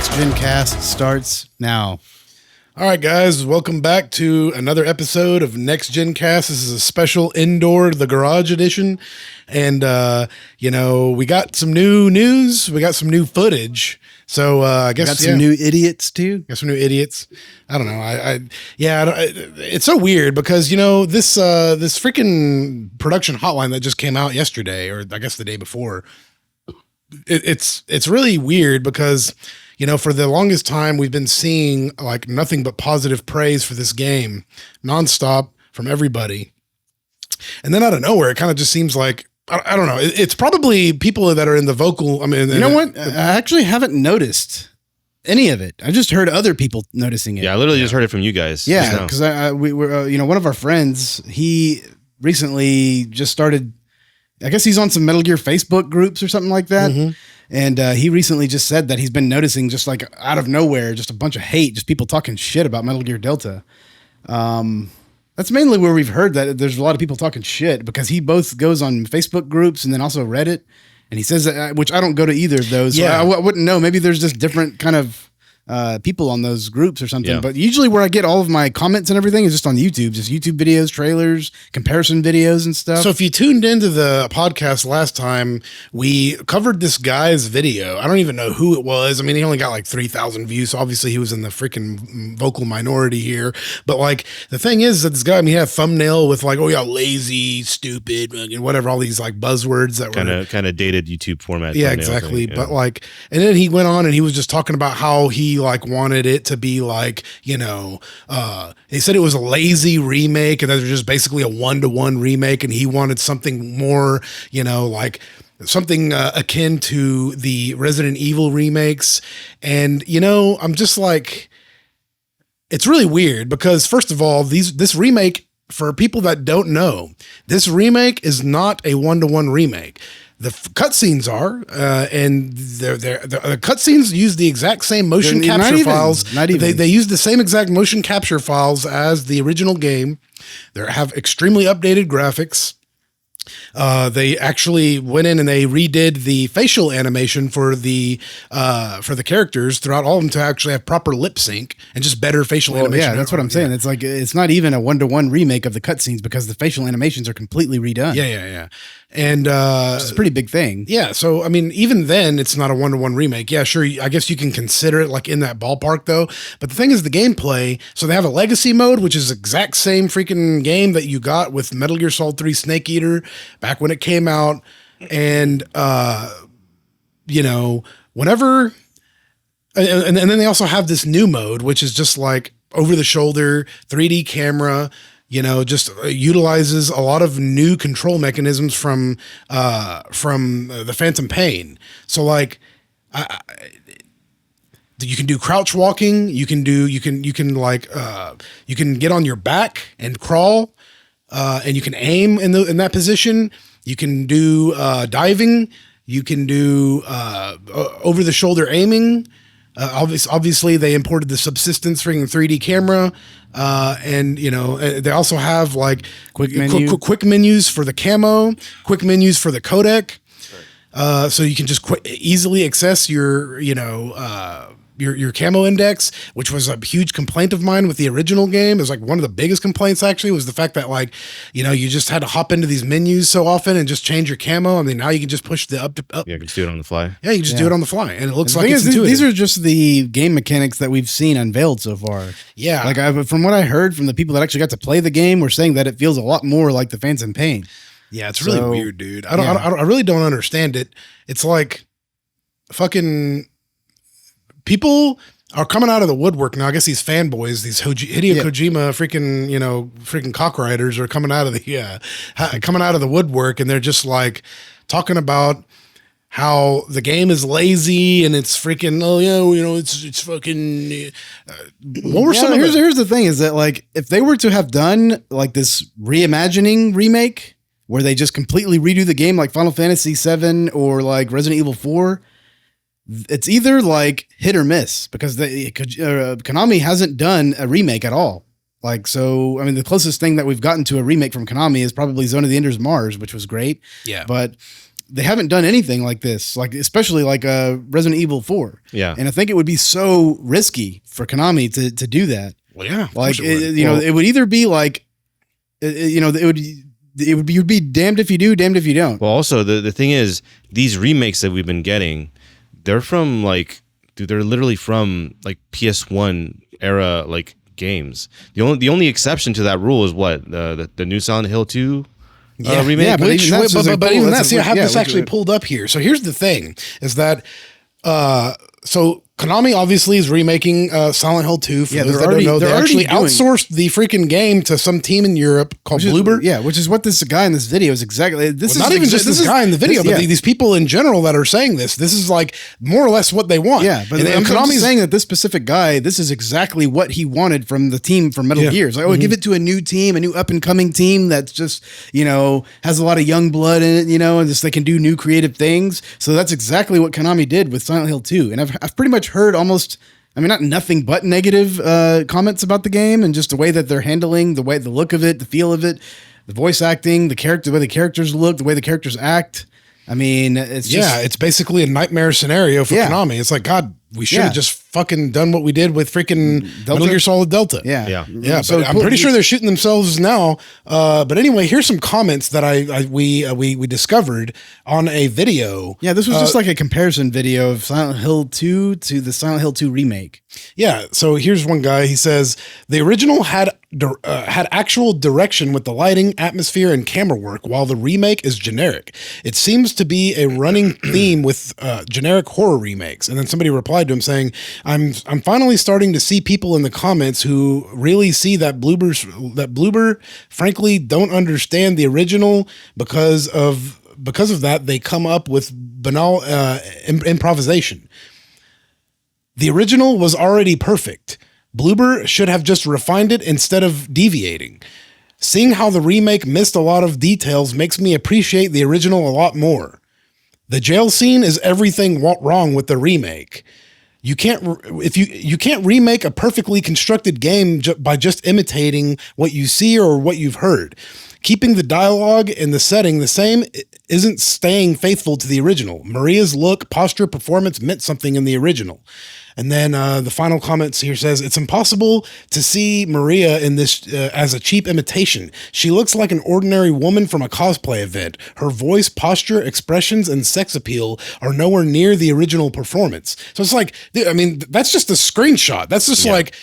Next Gen Cast starts now. All right, guys, welcome back to another episode of Next Gen Cast. This is a special indoor, the garage edition. And, we got some new news. We got some new footage. So I guess got some new idiots too. Got some new idiots. I don't know. It's so weird because this freaking production hotline that just came out yesterday, or I guess the day before. It's really weird because for the longest time we've been seeing like nothing but positive praise for this game nonstop from everybody, and then out of nowhere it kind of just seems like. I don't know. It's probably people that are in the vocal. I mean, what? I actually haven't noticed any of it. I just heard other people noticing it. Yeah, I literally just heard it from you guys. Yeah, because we were, one of our friends, he recently just started. I guess he's on some Metal Gear Facebook groups or something like that. Mm-hmm. And he recently just said that he's been noticing just like out of nowhere, just a bunch of hate, just people talking shit about Metal Gear Delta. That's mainly where we've heard that there's a lot of people talking shit because he both goes on Facebook groups and then also Reddit. And he says that, which I don't go to either of those. Yeah. So I wouldn't know. Maybe there's just different kind of people on those groups or something. Yeah. But usually where I get all of my comments and everything is just on YouTube, just YouTube videos, trailers, comparison videos and stuff. So if you tuned into the podcast last time, we covered this guy's video. I don't even know who it was. I mean, he only got like 3,000 views. So obviously he was in the freaking vocal minority here. But like the thing is that this guy, he had a thumbnail with like, oh yeah, lazy, stupid, and whatever, all these like buzzwords that were kind of dated YouTube format. Yeah, exactly. But like, and then he went on and he was just talking about how he like wanted it to be like, he said it was a lazy remake and that was just basically a 1-to-1 remake. And he wanted something more, like something akin to the Resident Evil remakes. And, I'm just like, it's really weird because first of all, this remake, for people that don't know, this remake is not a 1-to-1 remake. The cutscenes are, and the cutscenes use the exact same motion capture files. They use the same exact motion capture files as the original game. They have extremely updated graphics. They actually went in and they redid the facial animation for the characters throughout all of them to actually have proper lip sync and just better facial animation. Yeah, that's what I'm saying. It's like it's not even a 1-to-1 remake of the cutscenes because the facial animations are completely redone. Yeah. And it's a pretty big thing. Yeah, so I mean, even then, it's not a 1-to-1 remake. Yeah, sure. I guess you can consider it like in that ballpark, though. But the thing is, the gameplay. So they have a legacy mode, which is the exact same freaking game that you got with Metal Gear Solid 3 Snake Eater back when it came out, and whenever, and then they also have this new mode, which is just like over the shoulder 3D camera. Just utilizes a lot of new control mechanisms from the Phantom Pain. So like, you can do crouch walking. You can get on your back and crawl, and you can aim in that position. You can do diving. You can do over the shoulder aiming. Obviously, they imported the subsistence freaking 3D camera, and they also have like quick menus for the camo, quick menus for the codec, so you can just easily access your your camo index, which was a huge complaint of mine with the original game. It was like one of the biggest complaints actually was the fact that like, you just had to hop into these menus so often and just change your camo. I mean, now you can just push the up. Yeah, you can just do it on the fly. Yeah, you can just do it on the fly. And it looks like it's intuitive. These are just the game mechanics that we've seen unveiled so far. Yeah. Like from what I heard from the people that actually got to play the game were saying that it feels a lot more like the Phantom Pain. Yeah, it's really weird, dude. I really don't understand it. It's like fucking people are coming out of the woodwork now. I guess these fanboys, these Hideo Kojima freaking cockriders are coming out of the woodwork, and they're just like talking about how the game is lazy and it's freaking it's fucking. Here's the thing: is that like if they were to have done like this reimagining remake where they just completely redo the game like Final Fantasy VII or like Resident Evil 4. It's either like hit or miss because Konami hasn't done a remake at all. Like, so, I mean, the closest thing that we've gotten to a remake from Konami is probably Zone of the Enders Mars, which was great. Yeah. But they haven't done anything like this, like especially like Resident Evil 4. Yeah. And I think it would be so risky for Konami to do that. Well, yeah, Like it would either be like you'd be damned if you do, damned if you don't. Well, also the thing is, these remakes that we've been getting, they're from like, dude, they're literally from like PS1 era like games. The only exception to that rule is what the new Silent Hill 2 remake. Yeah, but even that's even that, see, I have yeah, this actually pulled up here. So here's the thing: is that so Konami obviously is remaking Silent Hill 2. For those that don't know, they actually outsourced the freaking game to some team in Europe called Bloober. Yeah, which is what this guy in this video is exactly. This is not even just this guy in the video, but these people in general that are saying this. This is like more or less what they want. Yeah, but Konami's saying that this specific guy, this is exactly what he wanted from the team from Metal Gear. It's like, give it to a new team, a new up and coming team that's just has a lot of young blood in it, and just they can do new creative things. So that's exactly what Konami did with Silent Hill 2, and I've pretty much heard almost, I mean, not nothing but negative comments about the game and just the way that they're handling, the look of it, the feel of it, the voice acting, the way the characters look, the way the characters act. I mean, it's just, it's basically a nightmare scenario for Konami. It's like, God, we should have just fucking done what we did with freaking Metal Gear Solid Delta. Yeah. So I'm pretty sure they're shooting themselves now. But anyway, here's some comments that we discovered on a video. Yeah, this was just like a comparison video of Silent Hill 2 to the Silent Hill 2 remake. Yeah. So here's one guy. He says the original had actual direction with the lighting, atmosphere, and camera work, while the remake is generic. It seems to be a running theme with generic horror remakes. And then somebody replied to him saying, I'm finally starting to see people in the comments who really see that Bloober frankly don't understand the original because of that they come up with banal improvisation. The original was already perfect. Bloober should have just refined it instead of deviating. Seeing how the remake missed a lot of details makes me appreciate the original a lot more. The jail scene is everything wrong with the remake. You can't remake a perfectly constructed game by just imitating what you see or what you've heard. Keeping the dialogue and the setting the same isn't staying faithful to the original. Maria's look, posture, performance meant something in the original. And then the final comments here says, it's impossible to see Maria in this as a cheap imitation. She looks like an ordinary woman from a cosplay event. Her voice, posture, expressions, and sex appeal are nowhere near the original performance. So it's like, I mean, that's just a screenshot. That's just like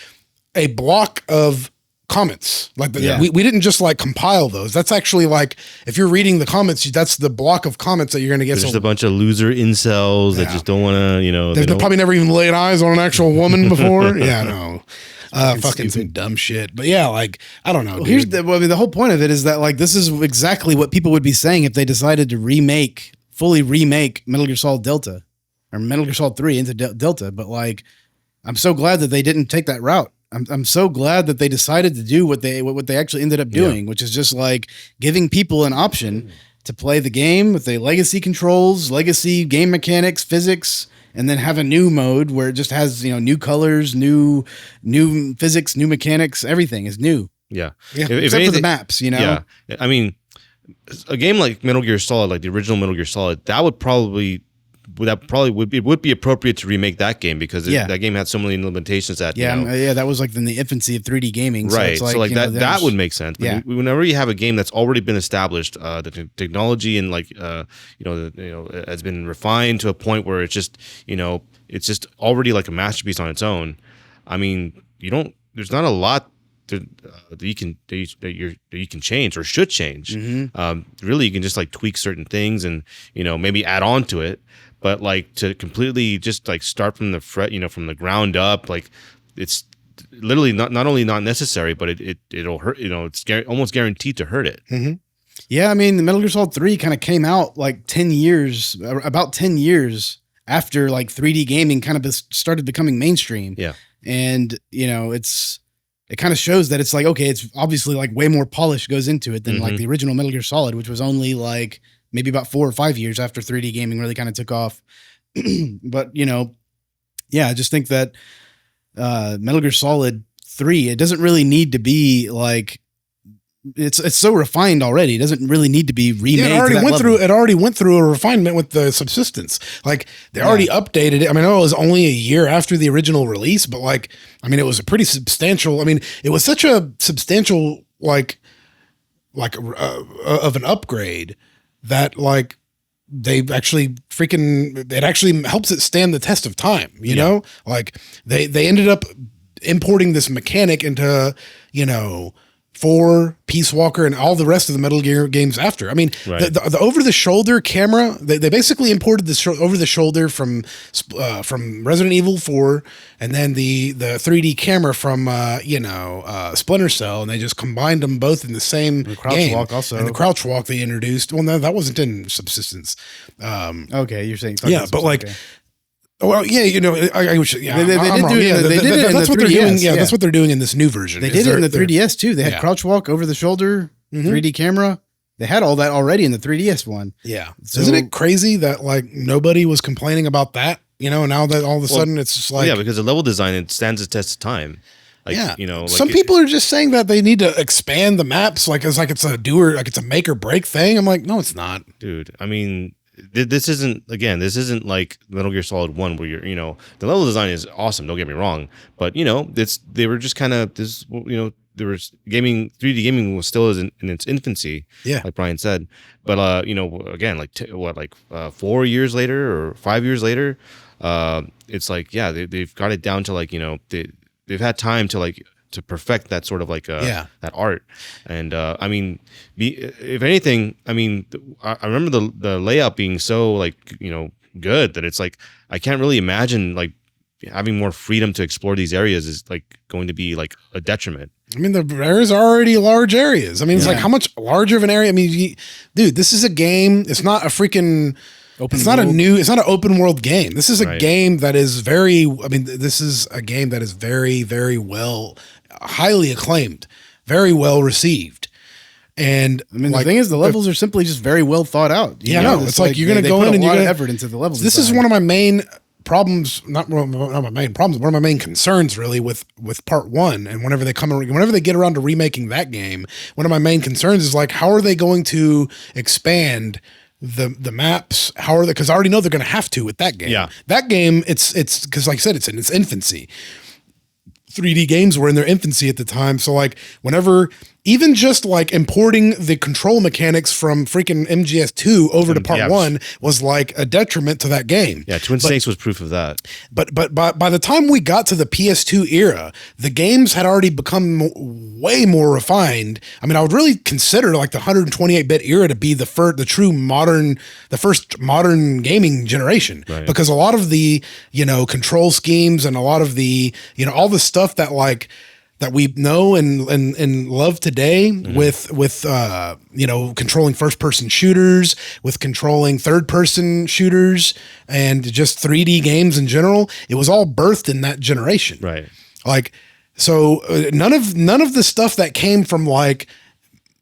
a block of comments. Like we didn't just like compile those. That's actually like, if you're reading the comments, that's the block of comments that you're going to get. There's just a bunch of loser incels that just don't want to, They've probably never even laid eyes on an actual woman before. No. Fucking some dumb shit. But yeah, like, I don't know. Well, the whole point of it is that like, this is exactly what people would be saying if they decided to fully remake Metal Gear Solid Delta or Metal Gear Solid 3 into Delta. But like, I'm so glad that they didn't take that route. I'm so glad that they decided to do what they actually ended up doing, which is just like giving people an option to play the game with the legacy controls, legacy game mechanics, physics, and then have a new mode where it just has, new colors, new physics, new mechanics, everything is new. Yeah. Except for the maps, Yeah. I mean, a game like Metal Gear Solid, like the original Metal Gear Solid, it would be appropriate to remake that game because that game had so many limitations that that was like in the infancy of 3D gaming, right? So, so like that would make sense. But whenever you have a game that's already been established, the technology and has been refined to a point where it's just already like a masterpiece on its own. I mean, there's not a lot that you can change or should change. Really, you can just like tweak certain things and maybe add on to it. But like to completely just like start from the from the ground up, like it's literally not only not necessary, but it'll hurt. It's almost guaranteed to hurt it. Mm-hmm. Yeah, I mean, the Metal Gear Solid 3 kind of came out like about 10 years after like 3D gaming kind of started becoming mainstream. Yeah, and it kind of shows that it's like, okay, it's obviously like way more polish goes into it than like the original Metal Gear Solid, which was only like maybe about 4 or 5 years after 3D gaming really kind of took off. But, I just think that Metal Gear Solid 3, it doesn't really need to be like it's so refined already. It doesn't really need to be remade. It already went through a refinement with the subsistence. Like they already updated it. I mean, I know it was only a year after the original release, but like, I mean, it was a pretty substantial. I mean, it was such a substantial of an upgrade that like they actually it actually helps it stand the test of time. You know, like they ended up importing this mechanic into 4, Peace Walker, and all the rest of the Metal Gear games after. I mean, the over-the-shoulder camera, they basically imported this over-the-shoulder from Resident Evil 4, and then the 3D camera from Splinter Cell, and they just combined them both in the same game. Walk also. And the crouch walk they introduced. Well, no, that wasn't in Subsistence. Okay, you're saying but like. Okay. Well, yeah, they did do it. That's what they're doing. Yeah, that's what they're doing in this new version. They did it in the 3DS too. They had crouch walk, over the shoulder, 3D camera. They had all that already in the 3DS one. Yeah. So, isn't it crazy that like nobody was complaining about that? And now that all of a sudden it's just like because the level design, it stands the test of time. Like, some people are just saying that they need to expand the maps, like it's a make or break thing. I'm like, no, it's not, dude. I mean. This isn't like Metal Gear Solid 1 where the level design is awesome, don't get me wrong, but they were just kind of this, there was 3D gaming was still in its infancy, like Brian said, but again, like 4 years later or 5 years later, it's like they've got it down to like they've had time to like to perfect that sort of like that art. And I mean, if anything, I mean, I remember the layout being so like good that it's like I can't really imagine like having more freedom to explore these areas is like going to be like a detriment. I mean, the areas are already large areas. I mean, it's like how much larger of an area? I mean, dude, this is a game. It's not a freaking. It's not an open world game. This is a game that is very very well, highly acclaimed, very well received. And I mean, the thing is, the levels are simply just very well thought out. It's like you're going to go in and you're going to effort into the levels. This is one of my main problems, not my main problems, one of my main concerns really with part 1. And whenever they get around to remaking that game, one of my main concerns is like, how are they going to expand the maps? How are they? Because I already know they're going to have to with that game. Yeah, that game, it's because like I said, it's in its infancy. 3D games were in their infancy at the time. So like whenever, even just like importing the control mechanics from freaking MGS2 over to part 1 was like a detriment to that game. Yeah, Twin Snakes was proof of that. But by the time we got to the PS2 era, the games had already become way more refined. I mean, I would really consider like the 128-bit era to be the first modern gaming generation, because a lot of the control schemes and a lot of the all the stuff that like that we know and love today with controlling first person shooters, with controlling third person shooters, and just 3D games in general, it was all birthed in that generation. Right. Like, so none of the stuff that came from like,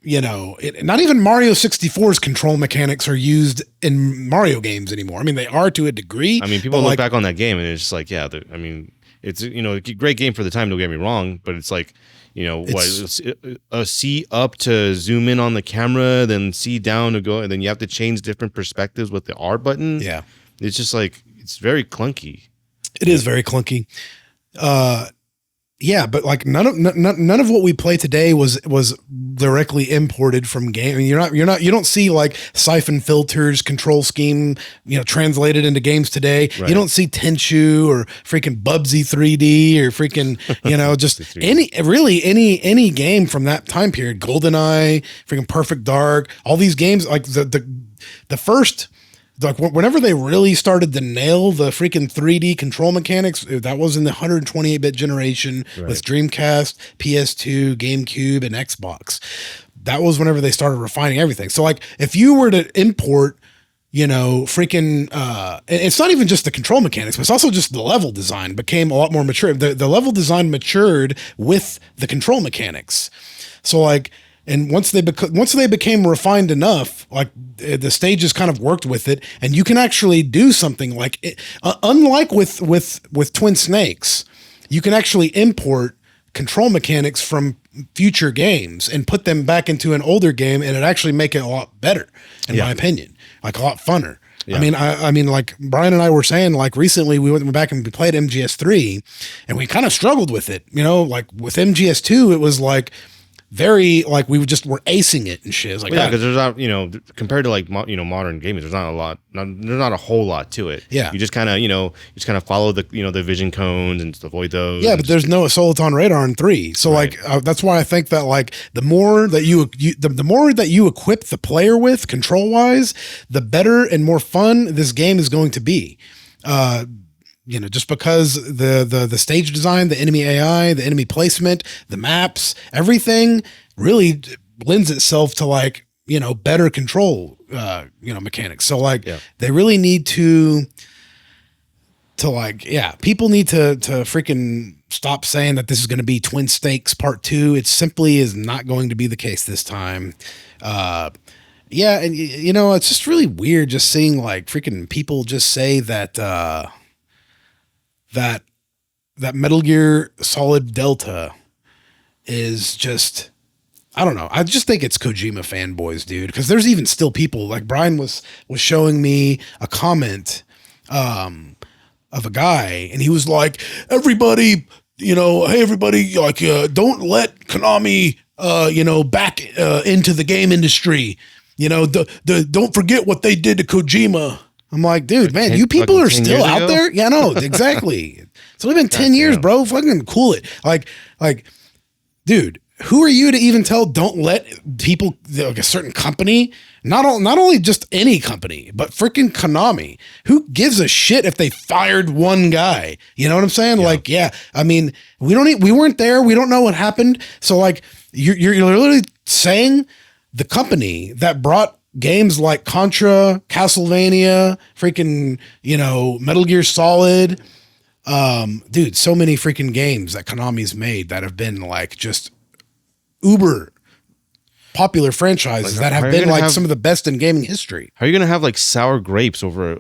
not even Mario 64's control mechanics are used in Mario games anymore. I mean, they are to a degree. I mean, people look back on that game and it's just like, it's a great game for the time. Don't get me wrong, but it's like C up to zoom in on the camera, then C down to go, and then you have to change different perspectives with the R button. Yeah, it's just like it's very clunky. It is very clunky. Yeah, but like none of what we play today was directly imported from game. I mean, you don't see like Siphon Filter's control scheme, translated into games today. Right. You don't see Tenchu or freaking Bubsy 3D or freaking, just any game from that time period. GoldenEye, freaking Perfect Dark, all these games, like the first. Like whenever they really started to nail the freaking 3D control mechanics, that was in the 128-bit generation with Dreamcast, PS2, GameCube, and Xbox. That was whenever they started refining everything. So like if you were to import, it's not even just the control mechanics, but it's also just the level design became a lot more mature. The level design matured with the control mechanics. So like, and once they became refined enough, like the stages kind of worked with it, and you can actually do something like it. Unlike with Twin Snakes, you can actually import control mechanics from future games and put them back into an older game, and it actually make it a lot better, in my opinion, like a lot funner. Yeah. I mean, like Brian and I were saying, like recently we went back and we played MGS3 and we kind of struggled with it, you know, like with MGS2, it was like very, like we were acing it and shit. It was like, because there's not, you know, compared to like, you know, modern gaming, there's not a lot, there's not a whole lot to it. Yeah. You just kind of, you know, follow the, you know, the vision cones and avoid those. Yeah, but there's no Soliton radar in 3. So right. Like, that's why I think that like the more that the more that you equip the player with control wise, the better and more fun this game is going to be. You know, just because the stage design, the enemy AI, the enemy placement, the maps, everything really lends itself to like, you know, better control, you know, mechanics. So like they really need to like, people need to freaking stop saying that this is going to be Twin Stakes Part 2. It simply is not going to be the case this time. And you know, it's just really weird just seeing like freaking people just say that, that Metal Gear Solid Delta is just, I don't know. I just think it's Kojima fanboys, dude. Because there's even still people like Brian was showing me a comment of a guy, and he was like, "Everybody, you know, hey everybody, like, don't let Konami, you know, back into the game industry. You know, don't forget what they did to Kojima." I'm like, dude, man, you people are still out there? Yeah, no, exactly. It's only been 10 years, bro. Fucking cool it. Like, dude, who are you to even tell don't let people, like a certain company, not only just any company, but freaking Konami. Who gives a shit if they fired one guy? You know what I'm saying? Yeah. Like, I mean, we weren't there. We don't know what happened. So like, you're literally saying the company that brought games like Contra, Castlevania, freaking, you know, Metal Gear Solid, dude, so many freaking games that Konami's made that have been like just uber popular franchises that have been like some of the best in gaming history. How are you going to have like sour grapes over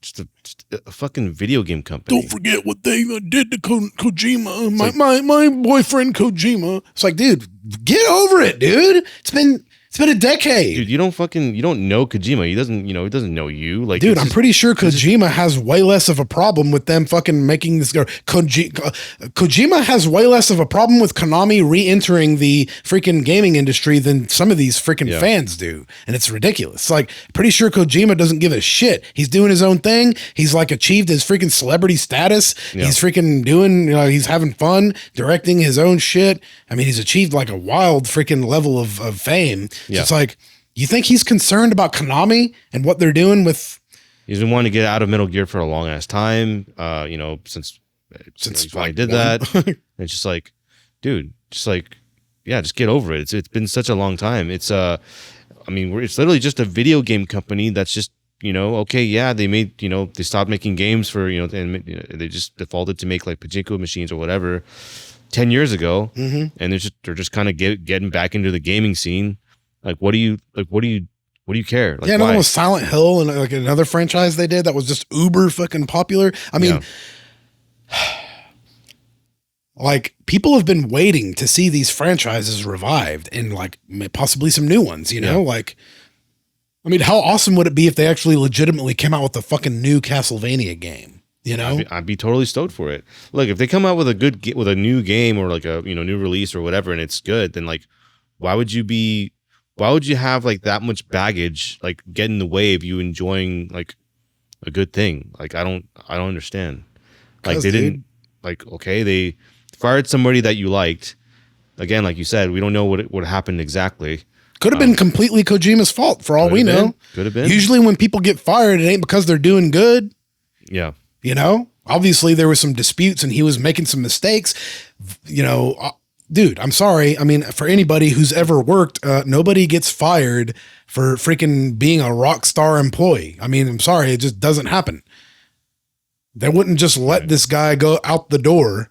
just a fucking video game company? Don't forget what they did to Kojima, my boyfriend Kojima. It's like, dude, get over it, dude. It's been a decade. Dude, you don't know Kojima. He doesn't know you. Like, dude, I'm pretty sure Kojima has way less of a problem with them fucking making this go. Kojima has way less of a problem with Konami re-entering the freaking gaming industry than some of these freaking fans do. And it's ridiculous. It's like, pretty sure Kojima doesn't give a shit. He's doing his own thing. He's like achieved his freaking celebrity status. Yeah. He's freaking doing, you know, he's having fun directing his own shit. I mean, he's achieved like a wild freaking level of fame. Yeah. It's like, you think he's concerned about Konami and what they're doing with? He's been wanting to get out of Metal Gear for a long ass time. You know, since he finally did that. It's just like, dude, just get over it. It's been such a long time. It's it's literally just a video game company that's just, you know, okay, yeah, they made, you know, they stopped making games for, you know, and they just defaulted to make like pachinko machines or whatever 10 years ago, and they're just kind of getting back into the gaming scene. Like, what do you care? Like, another one was Silent Hill, and like another franchise they did that was just uber fucking popular. I mean, like people have been waiting to see these franchises revived and like possibly some new ones, you know, like, I mean, how awesome would it be if they actually legitimately came out with a fucking new Castlevania game? You know, I'd be totally stoked for it. Look, if they come out with a new game or like a, you know, new release or whatever, and it's good, then like, why would you have like that much baggage like get in the way of you enjoying like a good thing? Like, I don't understand. Like, they didn't, like, okay, they fired somebody that you liked. Again, like you said, we don't know what happened exactly. Could have been completely Kojima's fault for all we know. Could have been. Usually when people get fired, it ain't because they're doing good. Yeah. You know, obviously there was some disputes and he was making some mistakes, you know. Dude, I'm sorry. I mean, for anybody who's ever worked, nobody gets fired for freaking being a rock star employee. I mean, I'm sorry. It just doesn't happen. They wouldn't just let this guy go out the door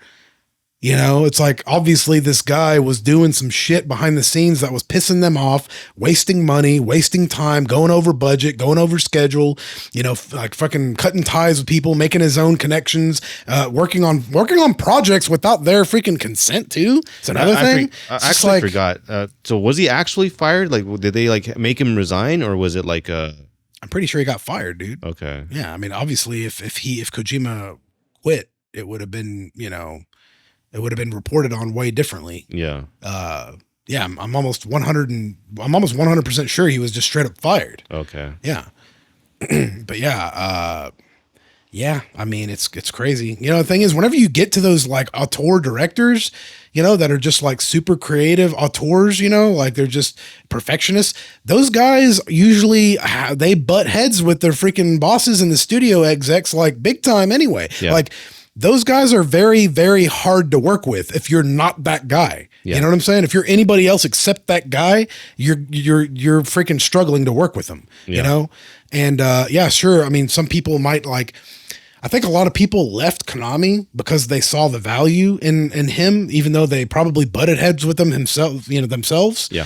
You know, it's like obviously this guy was doing some shit behind the scenes that was pissing them off, wasting money, wasting time, going over budget, going over schedule, you know, like fucking cutting ties with people, making his own connections, working on projects without their freaking consent too. It's another thing. I actually forgot. So was he actually fired? Like, did they like make him resign, or was it like I'm pretty sure he got fired, dude. Okay. Yeah, I mean, obviously, if Kojima quit, it would have been, you know, it would have been reported on way differently. Yeah. Yeah, I'm almost 100% sure he was just straight up fired. Okay. Yeah. But yeah, yeah, I mean, it's crazy. You know, the thing is, whenever you get to those like auteur directors, you know, that are just like super creative auteurs, you know, like they're just perfectionists. Those guys usually they butt heads with their freaking bosses and the studio execs like big time anyway. Yeah. Like those guys are very, very hard to work with if you're not that guy. Yeah. You know what I'm saying? If you're anybody else except that guy, you're freaking struggling to work with them, you know? And yeah, sure. I mean, some people might like, I think a lot of people left Konami because they saw the value in him, even though they probably butted heads with him themselves. Yeah.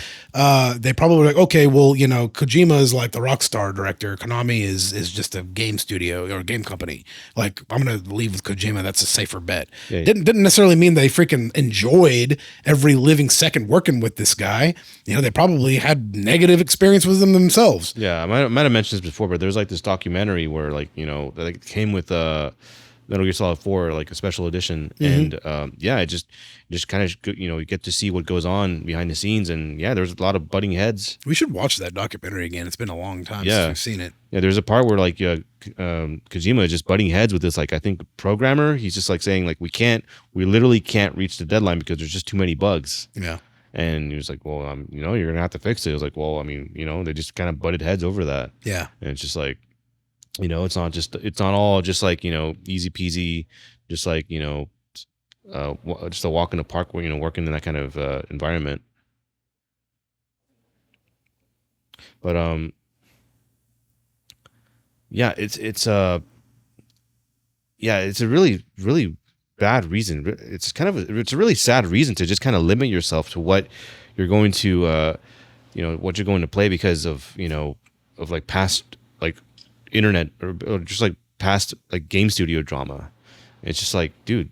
They probably were like, okay, well, you know, Kojima is like the Rockstar director. Konami is just a game studio or a game company. Like, I'm going to leave with Kojima. That's a safer bet. Yeah. Didn't necessarily mean they freaking enjoyed every living second working with this guy. You know, they probably had negative experience with them themselves. Yeah. I might have mentioned this before, but there's like this documentary where like, you know, that came with Metal Gear Solid 4, like a special edition. Mm-hmm. And yeah, it just kind of, you know, you get to see what goes on behind the scenes. And yeah, there's a lot of butting heads. We should watch that documentary again. It's been a long time since we've seen it. Yeah, there's a part where like Kojima is just butting heads with this, like, I think programmer. He's just like saying like, we literally can't reach the deadline because there's just too many bugs. Yeah. And he was like, well, you know, you're going to have to fix it. I was like, well, I mean, you know, they just kind of butted heads over that. Yeah. And it's just like, you know, it's not all just like, you know, easy peasy, just like, you know, just a walk in the park where, you know, working in that kind of environment. But yeah, it's a really, really bad reason. It's a really sad reason to just kind of limit yourself to what you're going to, you know, what you're going to play because of, you know, of like past like internet or just like past like game studio drama. It's just like, dude,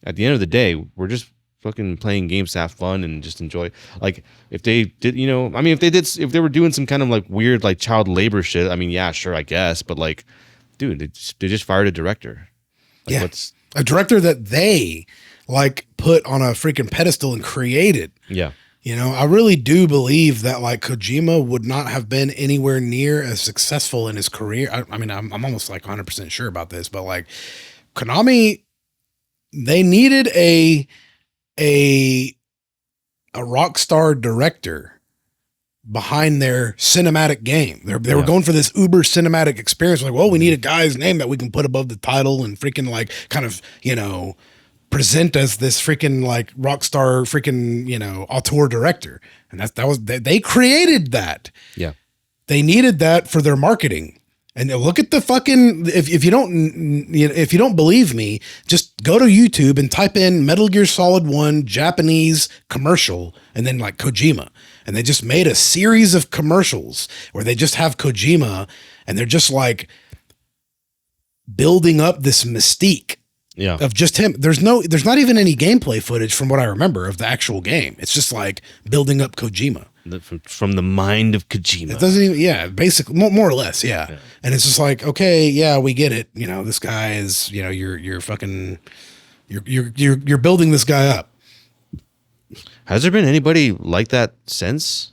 at the end of the day, we're just fucking playing games to have fun and just enjoy. Like if they did, you know, I mean, if they were doing some kind of like weird like child labor shit, I mean, yeah, sure, I guess, but like, dude, they just fired a director. Like, yeah, a director that they like put on a freaking pedestal and created. Yeah. You know, I really do believe that like Kojima would not have been anywhere near as successful in his career. I mean, I'm almost like 100% sure about this, but like Konami, they needed a Rockstar director behind their cinematic game. They were going for this uber cinematic experience. Like, well, we need a guy's name that we can put above the title and freaking like kind of, you know, present as this freaking like Rockstar freaking, you know, auteur director. And they created that. Yeah. They needed that for their marketing. And look at the fucking, if you don't believe me, just go to YouTube and type in Metal Gear Solid 1 Japanese commercial and then like Kojima. And they just made a series of commercials where they just have Kojima and they're just like building up this mystique. Yeah. Of just him. There's not even any gameplay footage from what I remember of the actual game. It's just like building up Kojima. From the mind of Kojima. It doesn't even, basically, more or less, yeah. And it's just like, okay, yeah, we get it. You know, this guy is, you know, you're fucking, you're building this guy up. Has there been anybody like that since?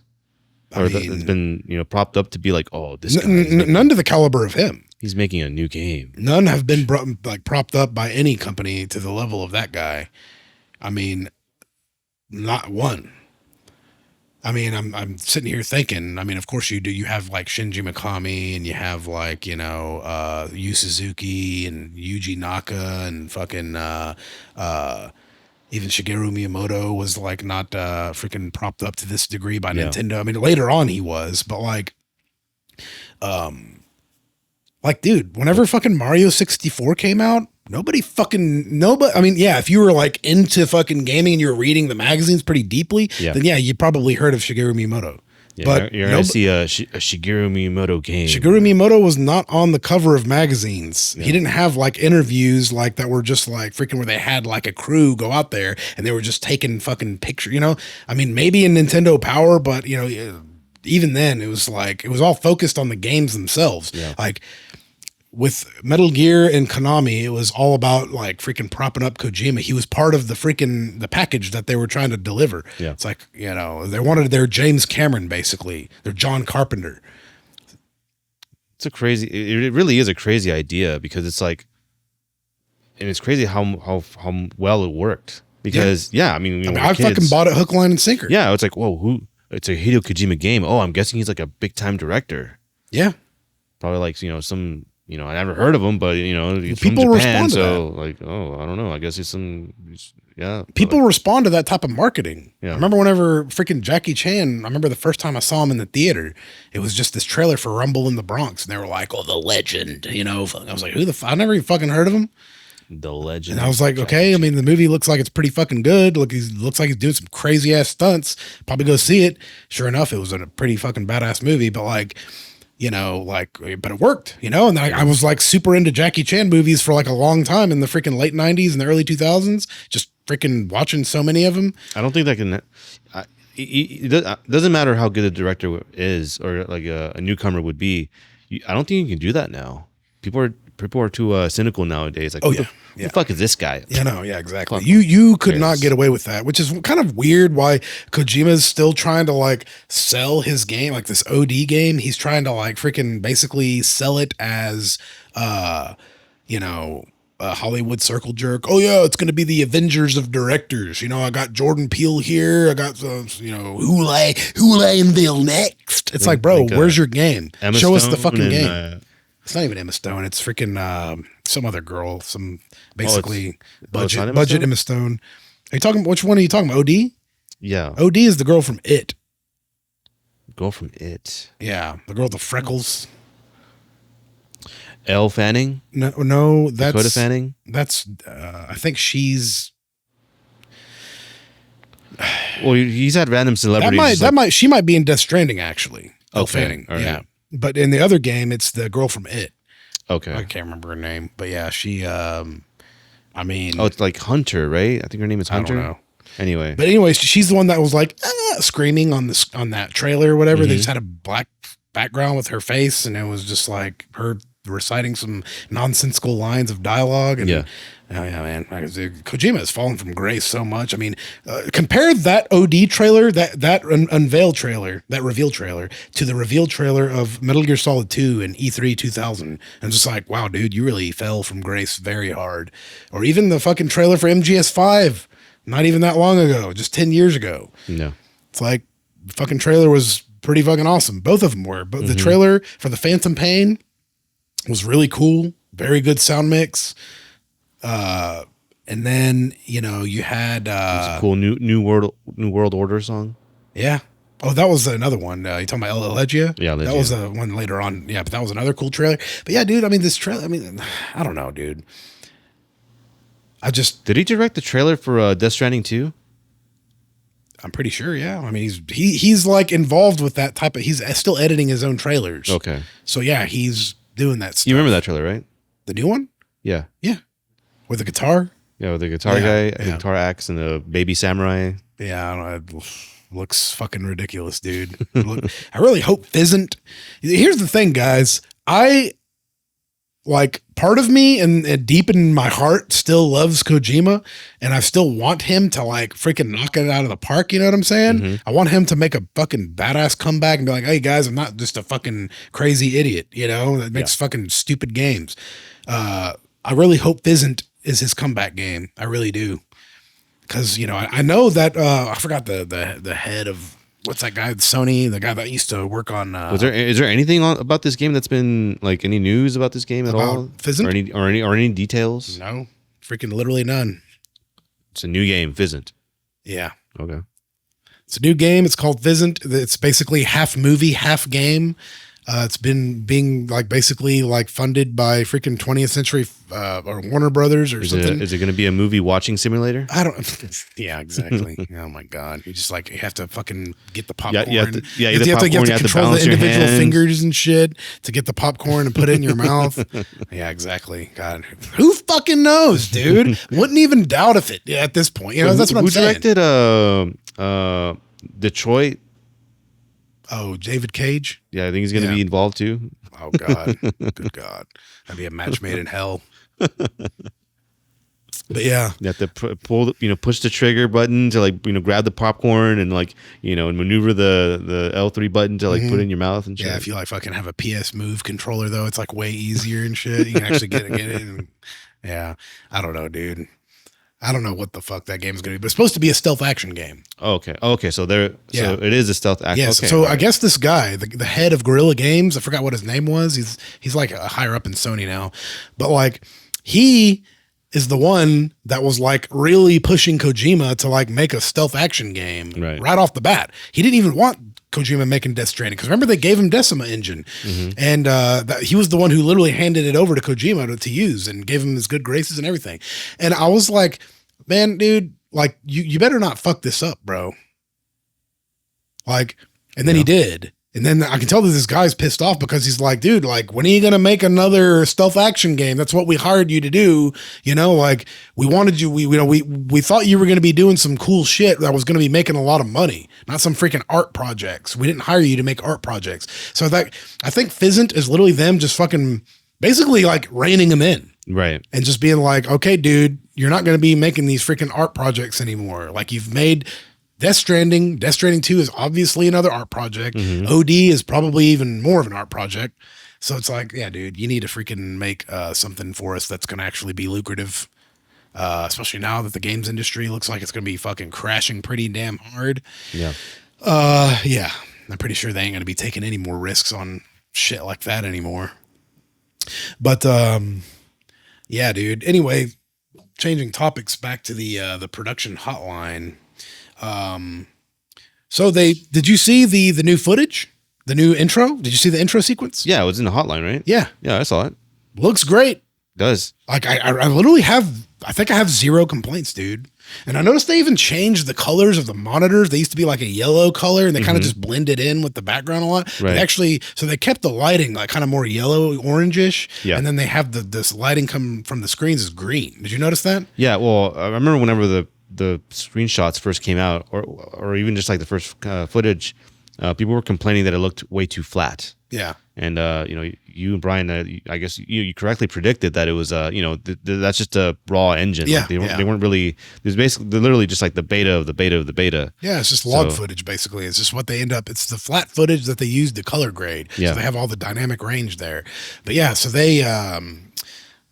Or that's been, you know, propped up to be like, oh, this guy. None to the caliber of him. He's making a new game. None have been propped up by any company to the level of that guy. I mean, not one. I mean, I'm sitting here thinking, I mean, of course you do. You have like Shinji Mikami and you have like, you know, Yu Suzuki and Yuji Naka and fucking, even Shigeru Miyamoto was like not freaking propped up to this degree by Nintendo. I mean, later on he was, but like, dude, whenever fucking Mario 64 came out, Nobody. I mean, yeah, if you were like into fucking gaming and you were reading the magazines pretty deeply, then yeah, you probably heard of Shigeru Miyamoto. Yeah, but you're gonna see a Shigeru Miyamoto game. Shigeru Miyamoto was not on the cover of magazines. Yeah. He didn't have like interviews like that were just like freaking where they had like a crew go out there and they were just taking fucking pictures. You know, I mean, maybe in Nintendo Power, but you know, even then it was like it was all focused on the games themselves. Yeah. Like with Metal Gear and Konami, it was all about like freaking propping up Kojima. He was part of the package that they were trying to deliver. Yeah. It's like, you know, they wanted their James Cameron, basically. Their John Carpenter. It really is a crazy idea because it's like, and it's crazy how well it worked. Because, I mean I fucking bought it hook, line, and sinker. Yeah, it's like, whoa, it's a Hideo Kojima game. Oh, I'm guessing he's like a big time director. Yeah. Probably like, you know, some... You know, I never heard of him, but you know, he's people from Japan, respond to so that. like, I don't know. I guess People respond to that type of marketing. Yeah. I remember whenever freaking Jackie Chan, I remember the first time I saw him in the theater, it was just this trailer for Rumble in the Bronx, and they were like, "Oh, the legend," you know. I was like, I never even fucking heard of him. The legend. And I was like, okay, I mean, the movie looks like it's pretty fucking good. Look, he looks like he's doing some crazy ass stunts. Probably go see it. Sure enough, it was a pretty fucking badass movie, but like, you know, like, but it worked, you know? And then I was like super into Jackie Chan movies for like a long time in the freaking late 90s and the early 2000s, just freaking watching so many of them. I don't think that can, it doesn't matter how good a director is or like a newcomer would be. I don't think you can do that now. People are too cynical nowadays. Like, who the fuck is this guy? Yeah, no, yeah, exactly. You could not get away with that, which is kind of weird. Why Kojima's still trying to like sell his game, like this OD game. He's trying to like freaking basically sell it as, you know, a Hollywood circle jerk. Oh yeah, it's going to be the Avengers of directors. You know, I got Jordan Peele here. I got you know, who I unveil next. It's like, bro, where's your game? Emma Show us Stone the fucking game. and, It's not even Emma Stone. It's freaking some other girl. Some basically budget Stone? Emma Stone. Are you talking? Which one are you talking about? OD? Yeah. OD is the girl from It. Girl from It. Yeah, the girl with the freckles. Elle Fanning. No, that's Dakota Fanning. That's I think she's. Well, he's had random celebrities. She might be in Death Stranding actually. Elle Okay, Fanning. all right. Yeah, but in the other game, it's the girl from It. Okay. I can't remember her name, but yeah, she. I mean, it's like Hunter, right? I think her name is Hunter. I don't know. Anyway, But anyways, she's the one that was like screaming on that trailer or whatever. They just had a black background with her face, and it was just like her reciting some nonsensical lines of dialogue. And yeah, man, Kojima has fallen from grace so much. I mean, compare that OD trailer, that unveil trailer, that reveal trailer, to the reveal trailer of Metal Gear Solid 2 and E3 2000. And just like, wow, dude, you really fell from grace very hard. Or even the fucking trailer for MGS5. Not even that long ago, just 10 years ago. No. It's like the fucking trailer was pretty fucking awesome. Both of them were. But the trailer for the Phantom Pain was really cool. Very good sound mix. And then, you know, you had a cool new world order song. Yeah. Oh, that was another one. You talking about Elegia? Yeah, that was one later on. Yeah, but that was another cool trailer. But yeah, dude, I mean, this trailer, I mean, I don't know, dude. Did he direct the trailer for Death Stranding 2? I'm pretty sure, yeah. I mean, he's like involved with that type of. He's still editing his own trailers. Okay. So yeah, he's doing that stuff. You remember that trailer, right? The new one? Yeah. Yeah. With the guitar? Yeah, with the guitar guy, the guitar axe, and the baby samurai. Yeah, I don't know. It looks fucking ridiculous, dude. I really hope Fizzant. Here's the thing, guys. Part of me and deep in my heart still loves Kojima, and I still want him to like freaking knock it out of the park. You know what I'm saying? Mm-hmm. I want him to make a fucking badass comeback and be like, hey guys, I'm not just a fucking crazy idiot, you know, that makes fucking stupid games. I really hope Fizzant is his comeback game. I really do. Cause you know, I know that, I forgot the head of, what's that guy? Sony, the guy that used to work on. Is there anything about this game that's been like any news about this game at all? Fizzant? Or any details? No, freaking literally none. It's a new game, Fizzant. Yeah. Okay. It's a new game. It's called Fizzant. It's basically half movie, half game. It's been being like basically like funded by freaking 20th Century or Warner Brothers or something. Is it going to be a movie watching simulator? I don't. Yeah, exactly. Oh my god! You just like you have to fucking get the popcorn. You have to control the balance your individual hands. fingers and shit to get the popcorn and put it in your mouth. Yeah, exactly. God, who fucking knows, dude? Wouldn't even doubt if it at this point. You know, that's what I'm saying. Who directed Detroit? Oh, David Cage. Yeah, I think he's going to be involved too. Oh God, good God, that'd be a match made in hell. But yeah, you have to push the trigger button to like grab the popcorn and like and maneuver the L3 button to like put it in your mouth and shit. Yeah, if you like fucking have a PS Move controller though, it's like way easier and shit. You can actually get it. And, yeah, I don't know, dude. I don't know what the fuck that game's gonna be, but it's supposed to be a stealth action game. Okay. So so it is a stealth action. Yes. Okay, So I guess this guy, the head of Guerrilla Games, I forgot what his name was. He's like a higher up in Sony now, but like he is the one that was like really pushing Kojima to like make a stealth action game right off the bat. He didn't even want Kojima making Death Stranding because remember they gave him Decima Engine, and he was the one who literally handed it over to Kojima to use and gave him his good graces and everything. And I was like, man, dude, like you better not fuck this up, bro. Like, and then he did. And then I can tell that this guy's pissed off because he's like, dude, like, when are you going to make another stealth action game? That's what we hired you to do. You know, like we wanted you, we thought you were going to be doing some cool shit that was going to be making a lot of money, not some freaking art projects. We didn't hire you to make art projects. So I think Fizzant is literally them just fucking basically like reining him in. Right. And just being like, okay, dude, you're not going to be making these freaking art projects anymore. Like you've made Death Stranding 2 is obviously another art project. OD is probably even more of an art project. So it's like, yeah, dude, you need to freaking make something for us that's going to actually be lucrative. Especially now that the games industry looks like it's going to be fucking crashing pretty damn hard. Yeah. Yeah. I'm pretty sure they ain't going to be taking any more risks on shit like that anymore. But, yeah, dude. Anyway, changing topics back to the production hotline. So did you see the new footage, the new intro? Did you see the intro sequence? Yeah, it was in the hotline, right? Yeah. Yeah, I saw it. Looks great. It does. Like I literally I think I have zero complaints, dude. And I noticed they even changed the colors of the monitors. They used to be like a yellow color and they kind of just blended in with the background a lot. Right. So they kept the lighting like kind of more yellow, orangish. Yeah. And then they have this lighting come from the screens is green. Did you notice that? Yeah. Well, I remember whenever the screenshots first came out or even just like the first footage, people were complaining that it looked way too flat. Yeah. And, you and Brian, I guess you correctly predicted that it was, that's just a raw engine. Yeah. Like they weren't really, they're literally just like the beta of the beta of the beta. Yeah. It's just log footage, basically. It's just what they end up, it's the flat footage that they use to color grade. Yeah. So they have all the dynamic range there. But yeah, so they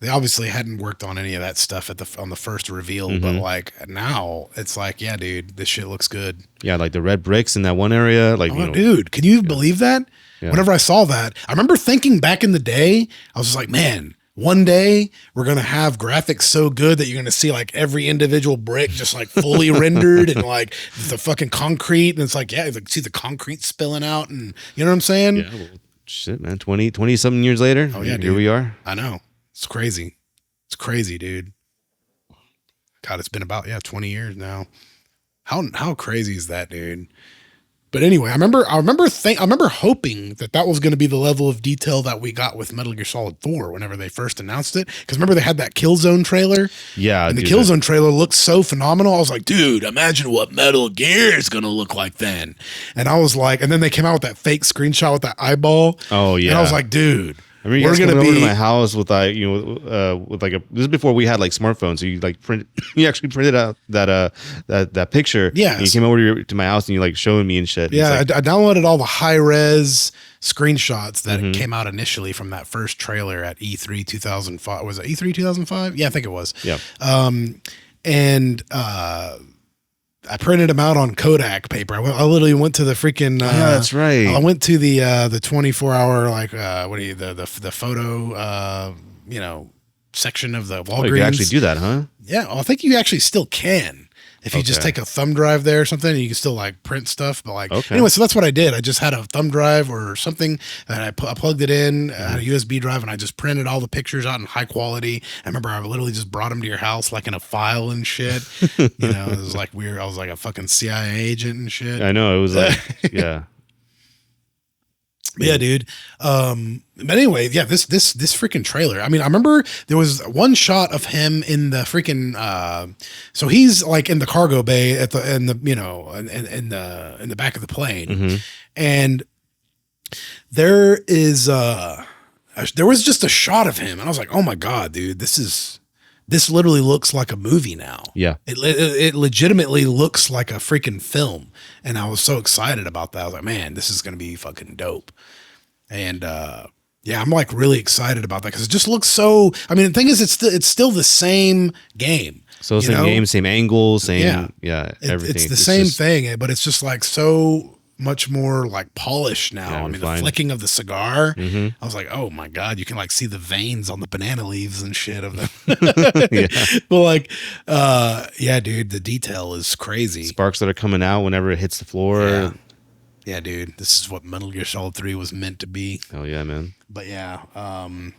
obviously hadn't worked on any of that stuff on the first reveal, but like now it's like, yeah, dude, this shit looks good. Yeah. Like the red bricks in that one area. Like, dude, can you believe that? Yeah. Whenever I saw that, I remember thinking back in the day, I was just like, man, one day we're going to have graphics so good that you're going to see like every individual brick just like fully rendered and like the fucking concrete. And it's like, yeah, like see the concrete spilling out and you know what I'm saying? Yeah. Well, shit, man. 20 something years later. Oh yeah. Here we are. I know. It's crazy. It's crazy, dude. God, it's been about 20 years now. How crazy is that, dude? But anyway, I remember hoping that was going to be the level of detail that we got with Metal Gear Solid 4 whenever they first announced it. Because remember they had that Killzone trailer? Yeah. And the Killzone trailer looked so phenomenal. I was like, dude, imagine what Metal Gear is going to look like then. And I was like, and then they came out with that fake screenshot with that eyeball. Oh, yeah. And I was like, dude. I mean, you're coming over to my this is before we had like smartphones. So you actually printed out that picture. Yeah. And you came over to my house and you like showing me and shit. Yeah. I downloaded all the high res screenshots that came out initially from that first trailer at E3 2005. Was it E3 2005? Yeah, I think it was. Yeah. I printed them out on Kodak paper. I literally went to the freaking. Yeah, that's right. I went to the 24-hour the photo section of the Walgreens. Oh, you can actually do that, huh? Yeah, well, I think you actually still can. If you just take a thumb drive there or something, you can still like print stuff. But like, Okay. anyway, so that's what I did. I just had a thumb drive or something and I plugged it in, I had a USB drive, and I just printed all the pictures out in high quality. I remember I literally just brought them to your house like in a file and shit. You know, it was like weird. I was like a fucking CIA agent and shit. I know, it was like, yeah. Yeah, dude. But anyway, yeah, this freaking trailer. I mean, I remember there was one shot of him in the freaking so he's like in the cargo bay in the back of the plane. And there was just a shot of him and I was like, "Oh my god, dude, this literally looks like a movie now." Yeah. It legitimately looks like a freaking film. And I was so excited about that. I was like, man, this is going to be fucking dope. And, yeah, I'm like really excited about that because it just looks so, I mean, the thing is, it's still the same game. So same game, same angle, same, everything. It's the same thing, but it's just like so much more like polished now. Yeah, I mean, fine. the flicking of the cigar, I was like, oh my God, you can like see the veins on the banana leaves and shit of them. But like, yeah, dude, the detail is crazy. Sparks that are coming out whenever it hits the floor. Yeah, dude, this is what Metal Gear Solid 3 was meant to be. Oh yeah, man. But yeah, and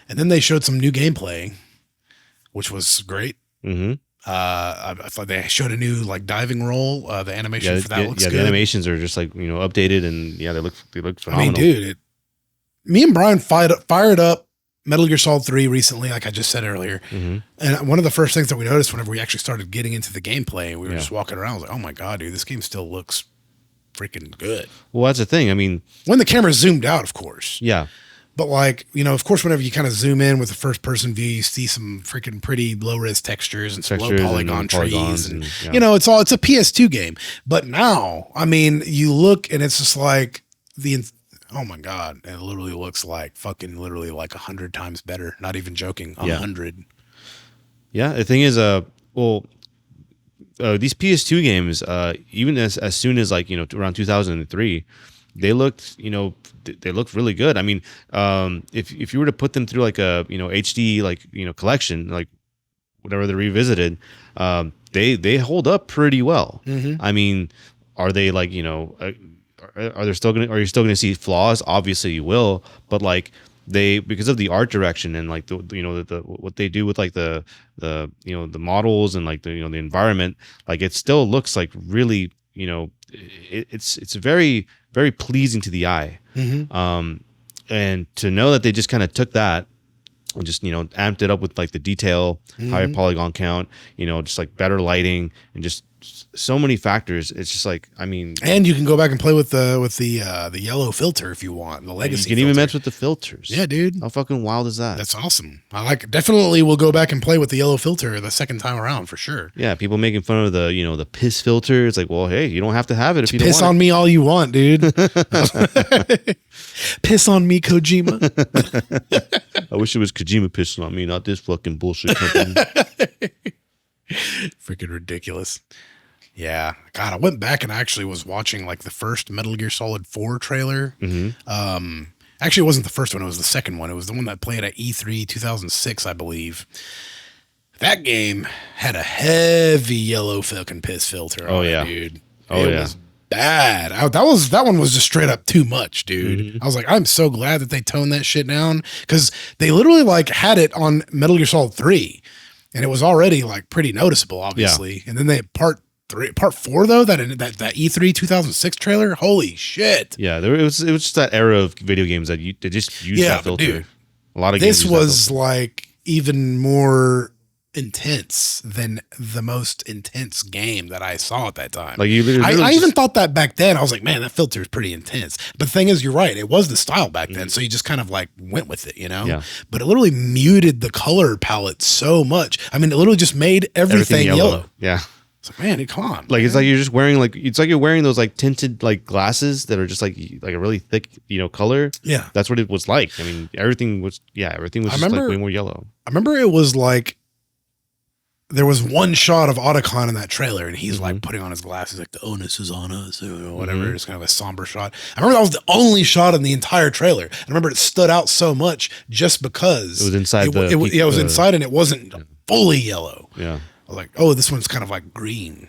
then they showed some new gameplay, which was great. I thought they showed a new like diving roll. The animation for that looks good. The animations are just like, updated, and yeah, they look phenomenal. I mean, dude, me and Brian fired up Metal Gear Solid 3 recently, like I just said earlier. And one of the first things that we noticed whenever we actually started getting into the gameplay, we were just walking around, I was like, oh my God, dude, this game still looks freaking good. Well, that's the thing. I mean, when the camera zoomed out, of course. Yeah. But like, of course, whenever you kind of zoom in with the first person view, you see some freaking pretty low res textures and some low polygon trees. And it's a PS2 game. But now, I mean, you look and it's just like oh my God, it literally looks like fucking literally like 100 times better. Not even joking. 100. Yeah. The thing is, these PS2 games, even as soon as like, around 2003, they looked, they looked really good. I mean, if you were to put them through like a, HD, like, collection, like whatever they revisited, they hold up pretty well. I mean, are they like, are you still going to see flaws? Obviously you will, but like because of the art direction and like the what they do with like the models and like the environment, like it still looks like really, it's very, very pleasing to the eye. And to know that they just kind of took that and just, amped it up with like the detail, higher polygon count, just like better lighting and just so many factors. It's just like, I mean, and you can go back and play with the yellow filter if you want, the legacy. You can even mess with the filters. Yeah, dude. How fucking wild is that? That's awesome. Definitely will go back and play with the yellow filter the second time around for sure. Yeah, people making fun of the the piss filter. It's like, well, hey, you don't have to have it if you don't want. Piss on me all you want, dude. Piss on me, Kojima. I wish it was Kojima pissing on me, not this fucking bullshit company. Freaking ridiculous. Yeah. God, I went back and I actually was watching like the first Metal Gear Solid 4 trailer. Actually, it wasn't the first one. It was the second one. It was the one that played at E3 2006, I believe. That game had a heavy yellow fucking piss filter on it, dude. It was bad. That one was just straight up too much, dude. I was like, I'm so glad that they toned that shit down because they literally like had it on Metal Gear Solid 3 and it was already like pretty noticeable, obviously. And then part 4 though, that E3 2006 trailer, holy shit. Yeah, it was just that era of video games that they just used that filter. Dude, a lot of games. This was like even more intense than the most intense game that I saw at that time. Like I even thought that back then. I was like, man, that filter is pretty intense. But the thing is, you're right. It was the style back then. So you just kind of like went with it, Yeah. But it literally muted the color palette so much. I mean, it literally just made everything yellow. Yeah. It's like, man, come on. Like, it's like you're just wearing you're wearing those like tinted like glasses that are just like a really thick, color. Yeah. That's what it was like. I mean, everything was just like way more yellow. I remember it was like, there was one shot of Otacon in that trailer and he's like putting on his glasses, like the onus is on us or whatever. It's kind of a somber shot. I remember that was the only shot in the entire trailer. I remember it stood out so much just because it was inside it was inside and it wasn't fully yellow. Yeah. I was like, oh, this one's kind of like green.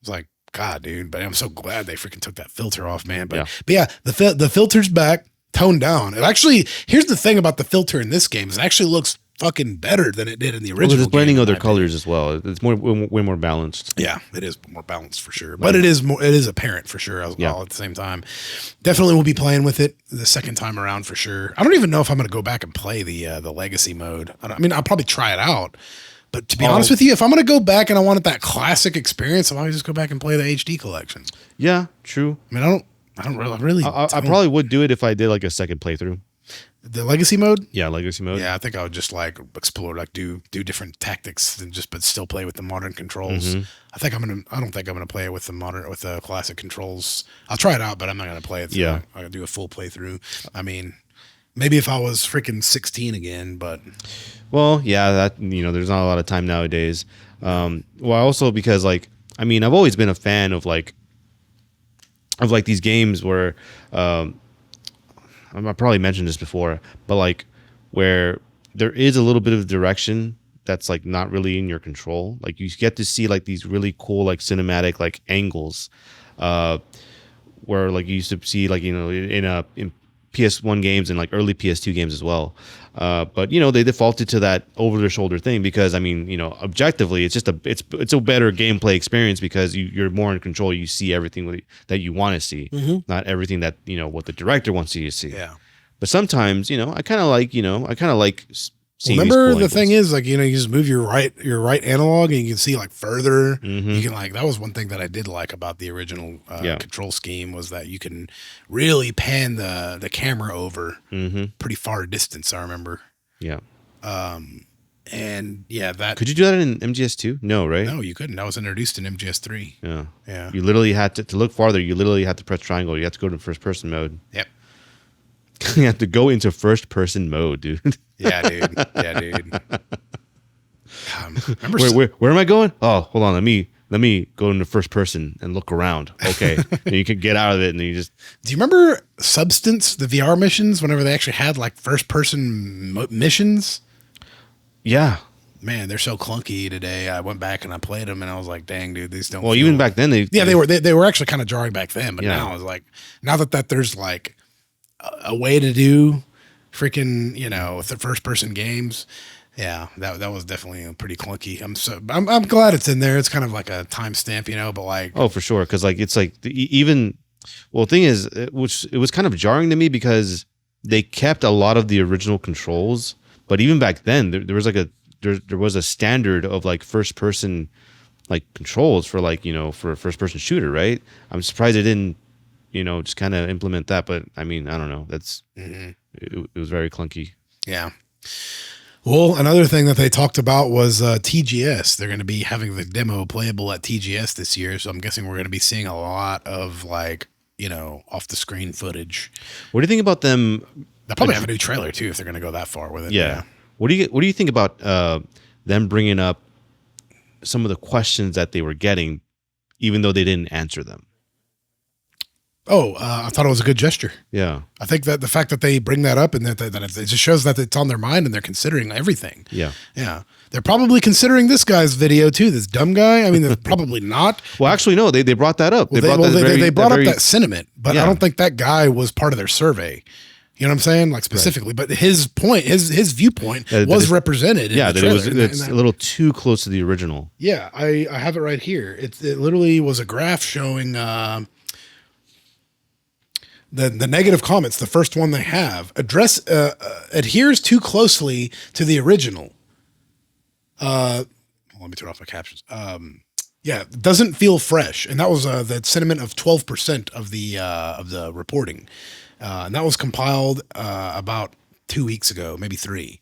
was like, God, dude. But I'm so glad they freaking took that filter off, man. But Yeah. yeah, the filter's back, toned down. It actually, here's the thing about the filter in this game is it actually looks fucking better than it did in the original. Well, it's blending game, other colors as well. It's way more balanced. Yeah, it is more balanced for sure, but it is apparent for sure as well at the same time. Definitely will be playing with it the second time around for sure. I don't even know if I'm going to go back and play the legacy mode. I mean, I'll probably try it out, but to be honest with you, if I'm going to go back and I wanted that classic experience, I'll always just go back and play the HD collection. Yeah, true. I mean, I don't really. I probably would do it if I did like a second playthrough. The legacy mode? Yeah, legacy mode. Yeah, I think I would just like explore, like do different tactics and but still play with the modern controls. I don't think I'm gonna play it with the classic controls. I'll try it out, but I'm not gonna play it. Yeah. I'm gonna do a full playthrough. I mean, maybe if I was freaking 16 again, but Well, yeah, that there's not a lot of time nowadays. Well, also because like I've always been a fan of like these games where I probably mentioned this before, but like where there is a little bit of direction that's like not really in your control. Like you get to see like these really cool like cinematic like angles, where like you used to see like in PS1 games and like early PS2 games as well. But they defaulted to that over their shoulder thing because objectively it's just it's a better gameplay experience because you're more in control. You see everything that you want to see, not everything that what the director wants you to see. yeah. But sometimes I kind of like seeing. Remember the thing is like you just move your right analog and you can see like further. You can like that was one thing that I did like about the original control scheme was that you can really pan the camera over pretty far distance. I remember. Yeah. And yeah, that could you do that in MGS2? No, right? No, you couldn't. That was introduced in MGS3. Yeah. Yeah. You literally had to look farther. You literally had to press triangle. You had to go to first person mode. Yep. You have to go into first person mode, dude. Yeah, dude. Yeah, dude. Where am I going? Oh, hold on. Let me go into first person and look around. Okay. And you can get out of it and you just. Do you remember Substance, the VR missions, whenever they actually had like first person missions? Yeah. Man, they're so clunky today. I went back and I played them and I was like, dang, dude, these don't. Well, even back then they were actually kind of jarring back then, but now it's like now that there's like a way to do freaking, the first person games. Yeah, that was definitely pretty clunky. I'm glad it's in there. It's kind of like a timestamp, but like oh, for sure, because like it's like the thing is, it was kind of jarring to me because they kept a lot of the original controls, but even back then there was like there was a standard of like first person like controls for like for a first person shooter, right? I'm surprised they didn't just kind of implement that, but I mean I don't know. That's it was very clunky. Yeah. Well, another thing that they talked about was TGS. They're going to be having the demo playable at TGS this year, so I'm guessing we're going to be seeing a lot of like off the screen footage. What do you think about them? They'll probably have a new trailer too if they're going to go that far with it. Yeah. What do you think about them bringing up some of the questions that they were getting, even though they didn't answer them? Oh, I thought it was a good gesture. Yeah. I think that the fact that they bring that up and that it just shows that it's on their mind and they're considering everything. Yeah. Yeah. They're probably considering this guy's video too, this dumb guy. I mean, they're probably not. Well, actually, no, they brought that up. They brought up that sentiment, but I don't think that guy was part of their survey. You know what I'm saying? Like specifically, right. But his point, his viewpoint was represented. Yeah, that it's a little too close to the original. Yeah, I have it right here. It literally was a graph showing the negative comments. The first one they have adheres too closely to the original. Let me turn off my captions. Yeah, doesn't feel fresh, and that was the sentiment of 12% of the reporting. And that was compiled about 2 weeks ago, maybe 3.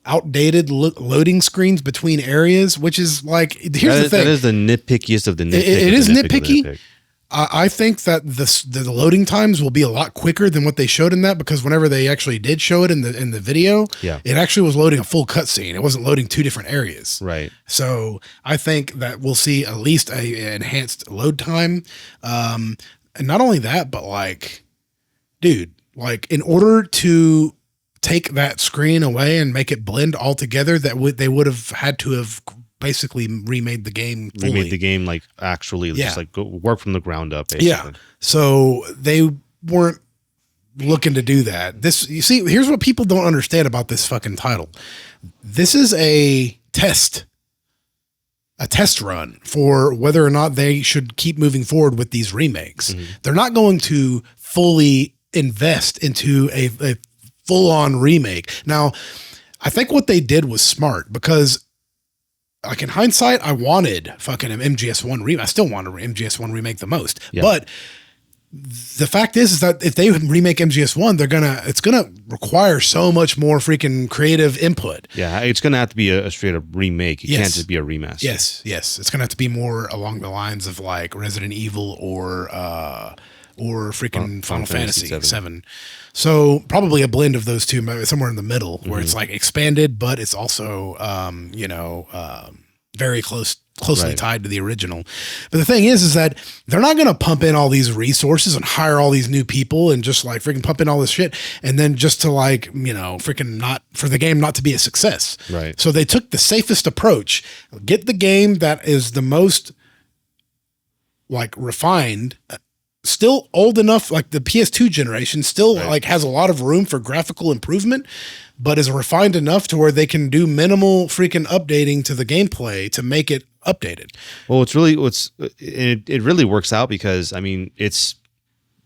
Outdated loading screens between areas, which is like, here's the thing. That is the nitpickiest of the nitpicky. It is nitpicky. I think that the loading times will be a lot quicker than what they showed in that, because whenever they actually did show it in the video, it actually was loading a full cutscene. It wasn't loading 2 different areas. Right. So I think that we'll see at least an enhanced load time. And not only that, but like, dude, like in order to take that screen away and make it blend all together, they would have had to have basically remade the game fully. Remade the game like actually just like go work from the ground up. Basically. Yeah. So they weren't looking to do that. This, you see, here's what people don't understand about this fucking title. This is a test run for whether or not they should keep moving forward with these remakes. They're not going to fully invest into a full-on remake. Now, I think what they did was smart because, like, in hindsight, I wanted fucking an MGS1 remake. I still want an MGS1 remake the most. Yeah. But the fact is that if they remake MGS1, it's gonna require so much more freaking creative input. Yeah, it's gonna have to be a straight up remake. It can't just be a remaster. Yes. It's gonna have to be more along the lines of like Resident Evil or freaking Final Fantasy VII. So probably a blend of those two, somewhere in the middle, where it's like expanded, but it's also very closely tied to the original. But the thing is that they're not going to pump in all these resources and hire all these new people and just like freaking pump in all this shit. And then just to like, freaking not for the game not to be a success. Right. So they took the safest approach, get the game that is the most like refined, still old enough, like the PS2 generation still like has a lot of room for graphical improvement, but is refined enough to where they can do minimal freaking updating to the gameplay to make it updated. Well, it really works out because I mean, it's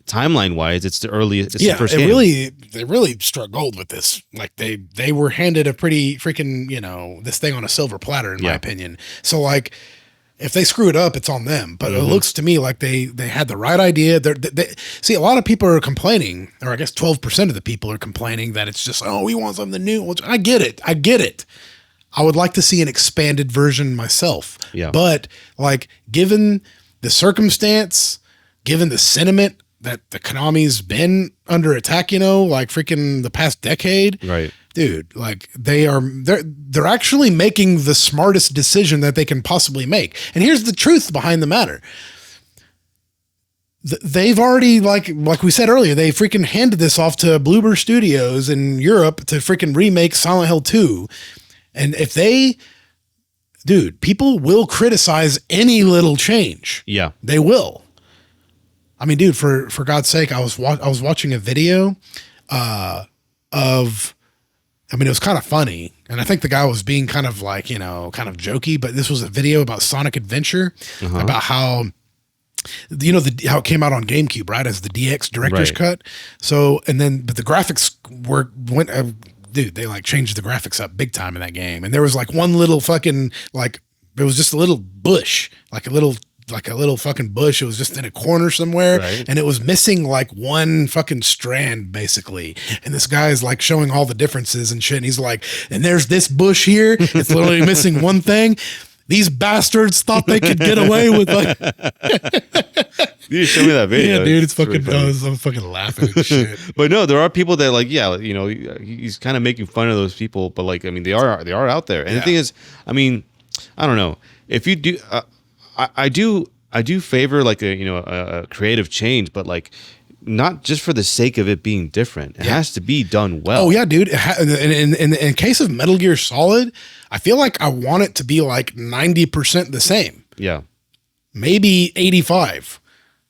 timeline wise, it's the earliest. It's the first game. They really struck gold with this. Like they were handed a pretty freaking, this thing on a silver platter in my opinion. So like, if they screw it up, it's on them. But it looks to me like they had the right idea. See, a lot of people are complaining, or I guess 12% of the people are complaining that it's just, we want something new. Which I get it. I would like to see an expanded version myself. Yeah. But like, given the circumstance, given the sentiment that the Konami's been under attack, like freaking the past decade, right? Dude, like they're actually making the smartest decision that they can possibly make. And here's the truth behind the matter. They've already, like we said earlier, they freaking handed this off to Bloober Studios in Europe to freaking remake Silent Hill 2. And if people will criticize any little change. Yeah. They will. I mean, dude, for God's sake, I was watching a video of, I mean, it was kind of funny, and I think the guy was being kind of like, kind of jokey, but this was a video about Sonic Adventure, about how, how it came out on GameCube, right, as the DX director's cut. So, but the graphics dude, they like changed the graphics up big time in that game. And there was like one little fucking, like, it was just a little bush, like a little fucking bush. It was just in a corner somewhere, and it was missing like one fucking strand basically. And this guy is like showing all the differences and shit. And he's like, and there's this bush here. It's literally missing one thing. These bastards thought they could get away with like. You show me that video. Yeah, dude, it's fucking. I'm fucking laughing at shit. But no, there are people that like, he's kind of making fun of those people. But like, I mean, they are out there. And the thing is, I mean, I don't know if you do. I do favor like a creative change, but like not just for the sake of it being different. It has to be done well. Oh yeah, dude. In case of Metal Gear Solid, I feel like I want it to be like 90% the same. Yeah. Maybe 85.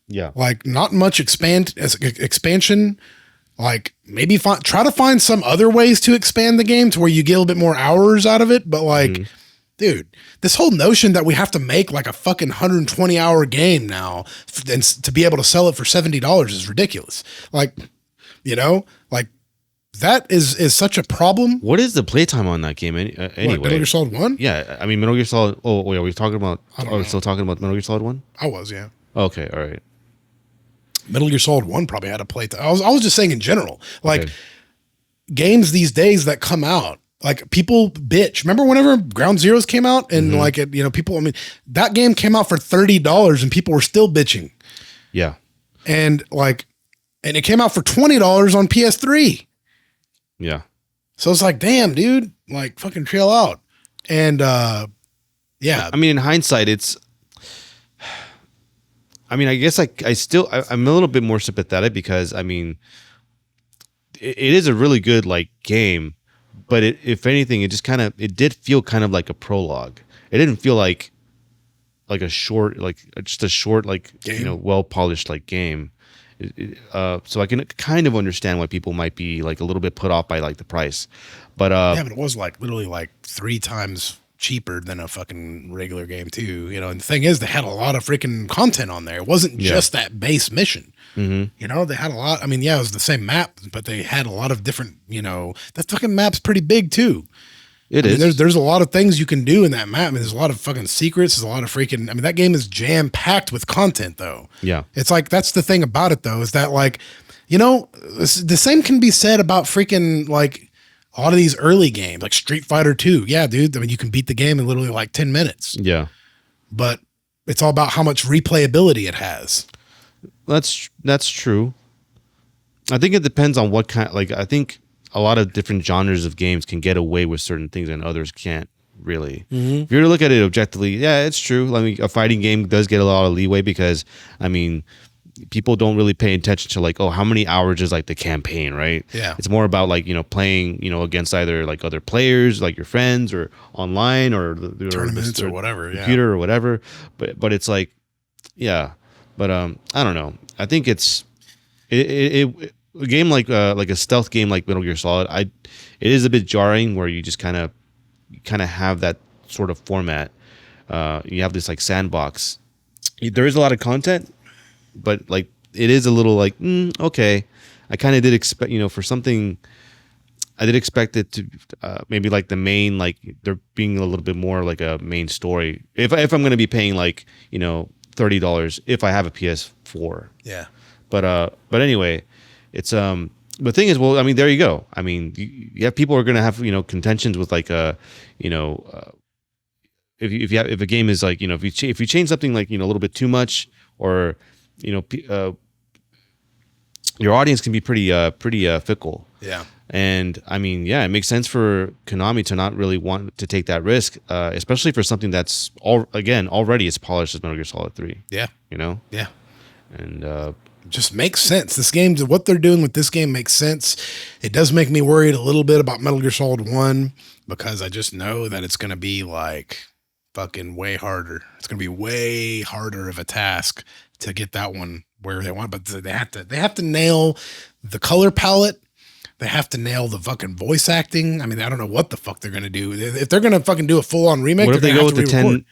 Yeah. Like not much expansion. Like maybe try to find some other ways to expand the game to where you get a little bit more hours out of it. But like, dude, this whole notion that we have to make like a fucking 120-hour game now and to be able to sell it for $70 is ridiculous. Like, like that is such a problem. What is the playtime on that game anyway? Metal Gear Solid 1? Yeah, I mean Metal Gear Solid. Oh, wait, are we talking about? Are we still talking about Metal Gear Solid 1? I was, yeah. Okay, all right. Metal Gear Solid 1 probably had a playtime. I was just saying in general, like games these days that come out. Like people bitch. Remember whenever Ground Zeroes came out and like it, people, I mean, that game came out for $30 and people were still bitching. Yeah. And it came out for $20 on PS3. Yeah. So it's like, damn, dude, like fucking chill out. And yeah. I mean, in hindsight, I guess I'm a little bit more sympathetic because I mean, it is a really good like game. but if anything, it did feel kind of like a prologue. It didn't feel like a short, just a short, game. well polished game. So I can kind of understand why people might be like a little bit put off by like the price, but but it was like literally like 3 times cheaper than a fucking regular game too. And the thing is, they had a lot of freaking content on there. It wasn't just that base mission. Mm-hmm. They had a lot. I mean, it was the same map, but they had a lot of different. That fucking map's pretty big too. It is. There's a lot of things you can do in that map. I mean, there's a lot of fucking secrets. There's a lot of freaking. I mean, that game is jam packed with content, though. Yeah, it's like that's the thing about it, though, is that the same can be said about freaking like a lot of these early games, like Street Fighter 2. Yeah, dude. I mean, you can beat the game in literally like 10 minutes. Yeah, but it's all about how much replayability it has. That's true. I think it depends on what kind. I think a lot of different genres of games can get away with certain things and others can't really. Mm-hmm. If you were to look at it objectively, yeah, it's true. I mean, a fighting game does get a lot of leeway because, I mean, people don't really pay attention to how many hours is like the campaign, right? Yeah. It's more about playing, against either like other players, like your friends or online or tournaments or whatever, computer or whatever. But it's like, yeah. But I don't know. I think it's a game like a stealth game like Metal Gear Solid. It is a bit jarring where you just kind of have that sort of format. You have this like sandbox. There is a lot of content, but like it is a little like okay. I kind of did expect for something. I did expect it to maybe like the main there being a little bit more like a main story. If I'm going to be paying $30 if I have a PS4. Yeah. But anyway, it's the thing is, well, I mean, there you go. I mean, you have people who are going to have contentions with if a game is if you change something a little bit too much or your audience can be pretty fickle. Yeah. And I mean, yeah, it makes sense for Konami to not really want to take that risk, especially for something that's already as polished as Metal Gear Solid 3. Yeah. Yeah. And just makes sense. This game, what they're doing with this game makes sense. It does make me worried a little bit about Metal Gear Solid 1 because I just know that it's going to be fucking way harder. It's going to be way harder of a task to get that one where they want, but they have to nail the color palette. They have to nail the fucking voice acting. I mean, I don't know what the fuck they're gonna do. If they're gonna fucking do a full on remake, what if they go with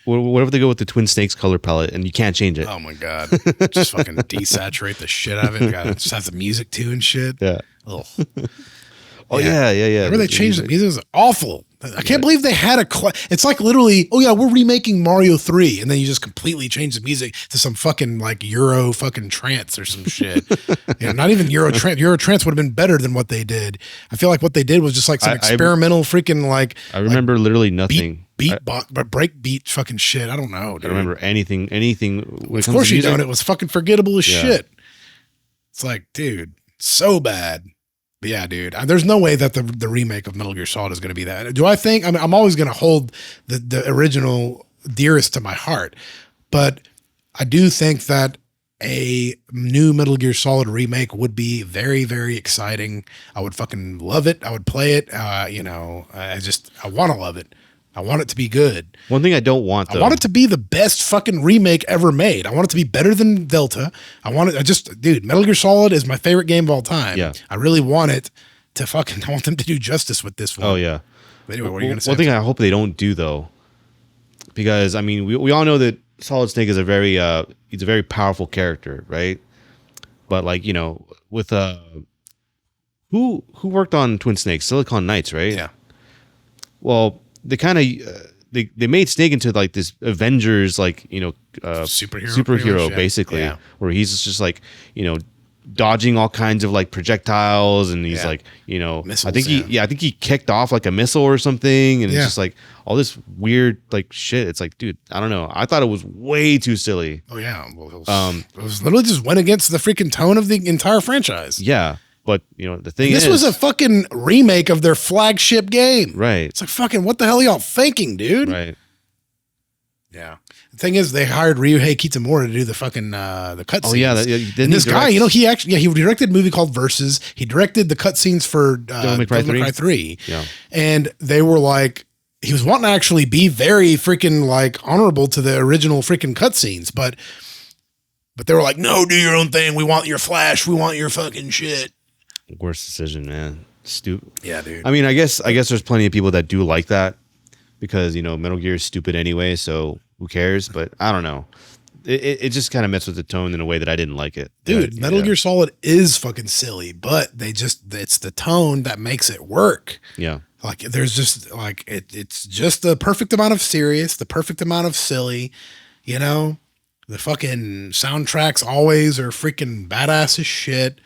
what if they go with the Twin Snakes color palette and you can't change it? Oh my god! Just fucking desaturate the shit out of it. Just has the music too and shit. Yeah. Ugh. Oh yeah. Remember they changed the music? It was awful. I can't believe they had it's like literally, oh yeah, we're remaking Mario 3, and then you just completely change the music to some fucking Euro fucking trance or some shit. Not even Euro trance. Euro trance would have been better than what they did. I feel like what they did was just some experimental freaking I remember literally nothing. Break beat fucking shit. I don't know. Dude. I don't remember anything. Of course you don't. It was fucking forgettable as shit. It's like, dude, so bad. But yeah, dude, there's no way that the remake of Metal Gear Solid is going to be that. Do I think? I mean, I'm always going to hold the original dearest to my heart, but I do think that a new Metal Gear Solid remake would be very, very exciting. I would fucking love it. I would play it. I want to love it. I want it to be good. One thing I don't want, though. I want it to be the best fucking remake ever made. I want it to be better than Delta. Dude, Metal Gear Solid is my favorite game of all time. Yeah. I really want it to I want them to do justice with this one. Oh, yeah. But anyway, what are you going to say? One thing I hope they don't do, though, because, I mean, we all know that Solid Snake is he's a very powerful character, right? But, with, who worked on Twin Snakes? Silicon Knights, right? Yeah. Well, they kind of they made Snake into this Avengers superhero basically, where he's just dodging all kinds of projectiles and he's missiles, I think he kicked off a missile or something and it's just all this weird shit. It's dude, I don't know. I thought it was way too silly. Oh yeah, well, it was literally just went against the freaking tone of the entire franchise. Yeah. But, the thing is... This was a fucking remake of their flagship game. Right. It's fucking, what the hell are y'all thinking, dude? Right. Yeah. The thing is, they hired Ryuhei Kitamura to do the fucking the cutscenes. Oh yeah, and this guy, you know, he directed a movie called Versus. He directed the cutscenes for Devil May Cry 3. Yeah. And they were like, he was wanting to actually be very freaking like honorable to the original freaking cutscenes, but they were like, no, do your own thing. We want your flash. We want your fucking shit. Worst decision, man. Stupid. Yeah, dude. I mean, I guess there's plenty of people that do like that because, you know, Metal Gear is stupid anyway, so who cares? But I don't know. It just kind of messed with the tone in a way that I didn't like it. Dude, Metal Gear Solid is fucking silly, but it's the tone that makes it work. Yeah. Like there's just like it's just the perfect amount of serious, the perfect amount of silly, you know? The fucking soundtracks always are freaking badass as shit.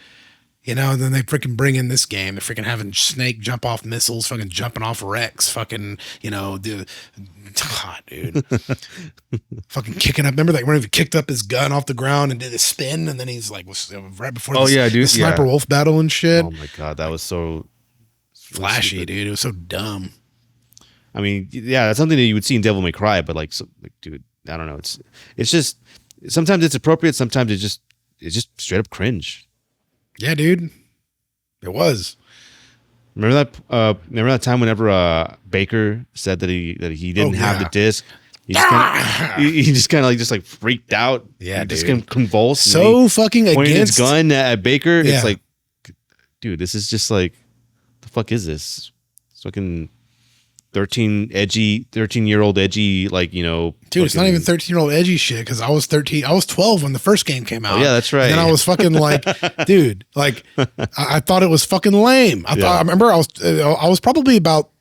You know, and then they freaking bring in this game. They're freaking having Snake jump off missiles, fucking jumping off wrecks, fucking, you know, dude. Fucking kicking up. Remember that when he kicked up his gun off the ground and did a spin, and then he's like, right before the Sniper Wolf battle and shit. Oh my God, that was so flashy, stupid. dude. It was so dumb. I mean, yeah, that's something that you would see in Devil May Cry, but like dude, I don't know. It's just sometimes it's appropriate, sometimes it's just straight up cringe. Yeah, dude. It was. Remember that time whenever Baker said that he didn't have the disc? He just kind of like freaked out. Yeah, he just dude. Convulsed. So fucking pointing against his gun at Baker. Yeah. It's like, dude, this is just like, the fuck is this? It's fucking 13-year-old edgy, like, you know. Dude, it's not even 13-year-old edgy shit because I was 13. I was 12 when the first game came out. Oh, yeah, that's right. And then I was fucking like, dude, like, I thought it was fucking lame. I remember I was probably about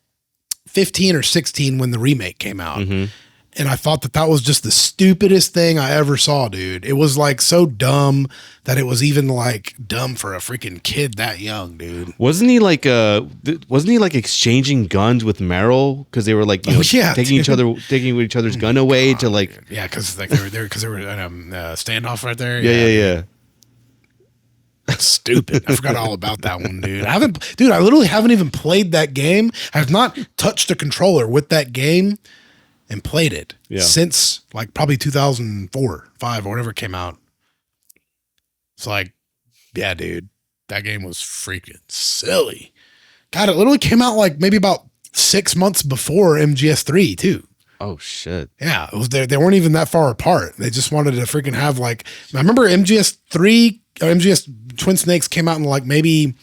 15 or 16 when the remake came out. Mm-hmm. And I thought that was just the stupidest thing I ever saw, dude. It was like so dumb that it was even like dumb for a freaking kid that young, dude. Wasn't he like exchanging guns with Meryl because they were like, you know, taking each other's gun away to like, yeah, because like they were in a standoff right there. Yeah. That's stupid. I forgot all about that one, dude. I literally haven't even played that game. I have not touched a controller with that game and played it since like probably 2004, 5 or whatever it came out. It's like, yeah, dude, that game was freaking silly. God, it literally came out like maybe about 6 months before MGS3 too. Oh shit. Yeah, it was they weren't even that far apart. They just wanted to freaking have like, I remember MGS3 or MGS Twin Snakes came out in like maybe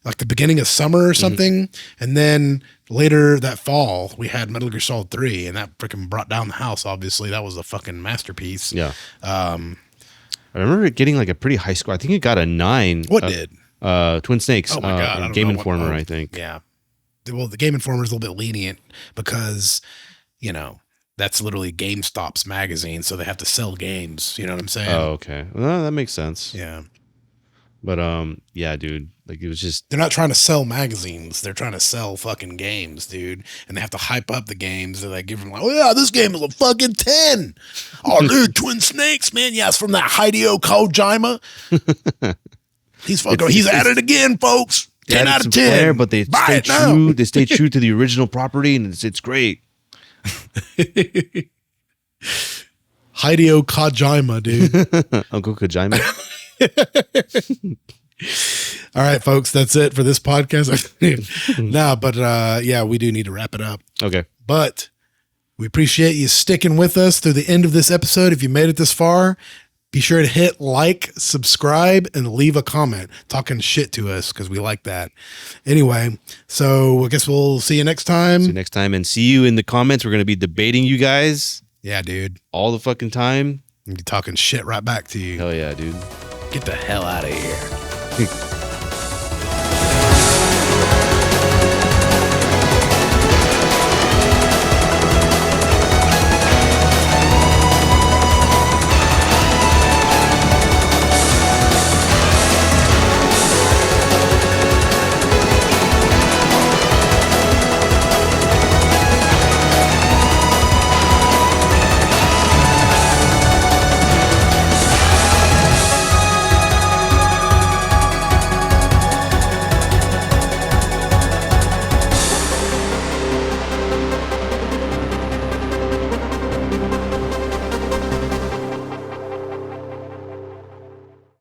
like the beginning of summer or something. Mm-hmm. And then later that fall, we had Metal Gear Solid 3 and that freaking brought down the house. Obviously, that was a fucking masterpiece. Yeah. I remember it getting like a pretty high score. I think it got a 9. What did? Twin Snakes. Oh my God. Game Informer, I think. Yeah. Well, the Game Informer is a little bit lenient because, you know, that's literally GameStop's magazine, so they have to sell games. You know what I'm saying? Oh, okay. Well, that makes sense. Yeah. But yeah, dude. Like it was just, they're not trying to sell magazines. They're trying to sell fucking games, dude. And they have to hype up the games. They give them like, oh yeah, this game is a fucking 10. Oh, dude, Twin Snakes, man. Yeah, it's from that Hideo Kojima. He's at it again, folks. 10 out of 10. Flair, but they stay true. They stay true to the original property, and it's great. Hideo Kojima, dude. Uncle Kojima. All right, folks, that's it for this podcast. Yeah, we do need to wrap it up. Okay. But we appreciate you sticking with us through the end of this episode. If you made it this far, be sure to hit like, subscribe, and leave a comment talking shit to us because we like that. Anyway, so I guess we'll see you next time. See you next time and see you in the comments. We're going to be debating you guys. Yeah, dude. All the fucking time. And be talking shit right back to you. Hell yeah, dude. Get the hell out of here.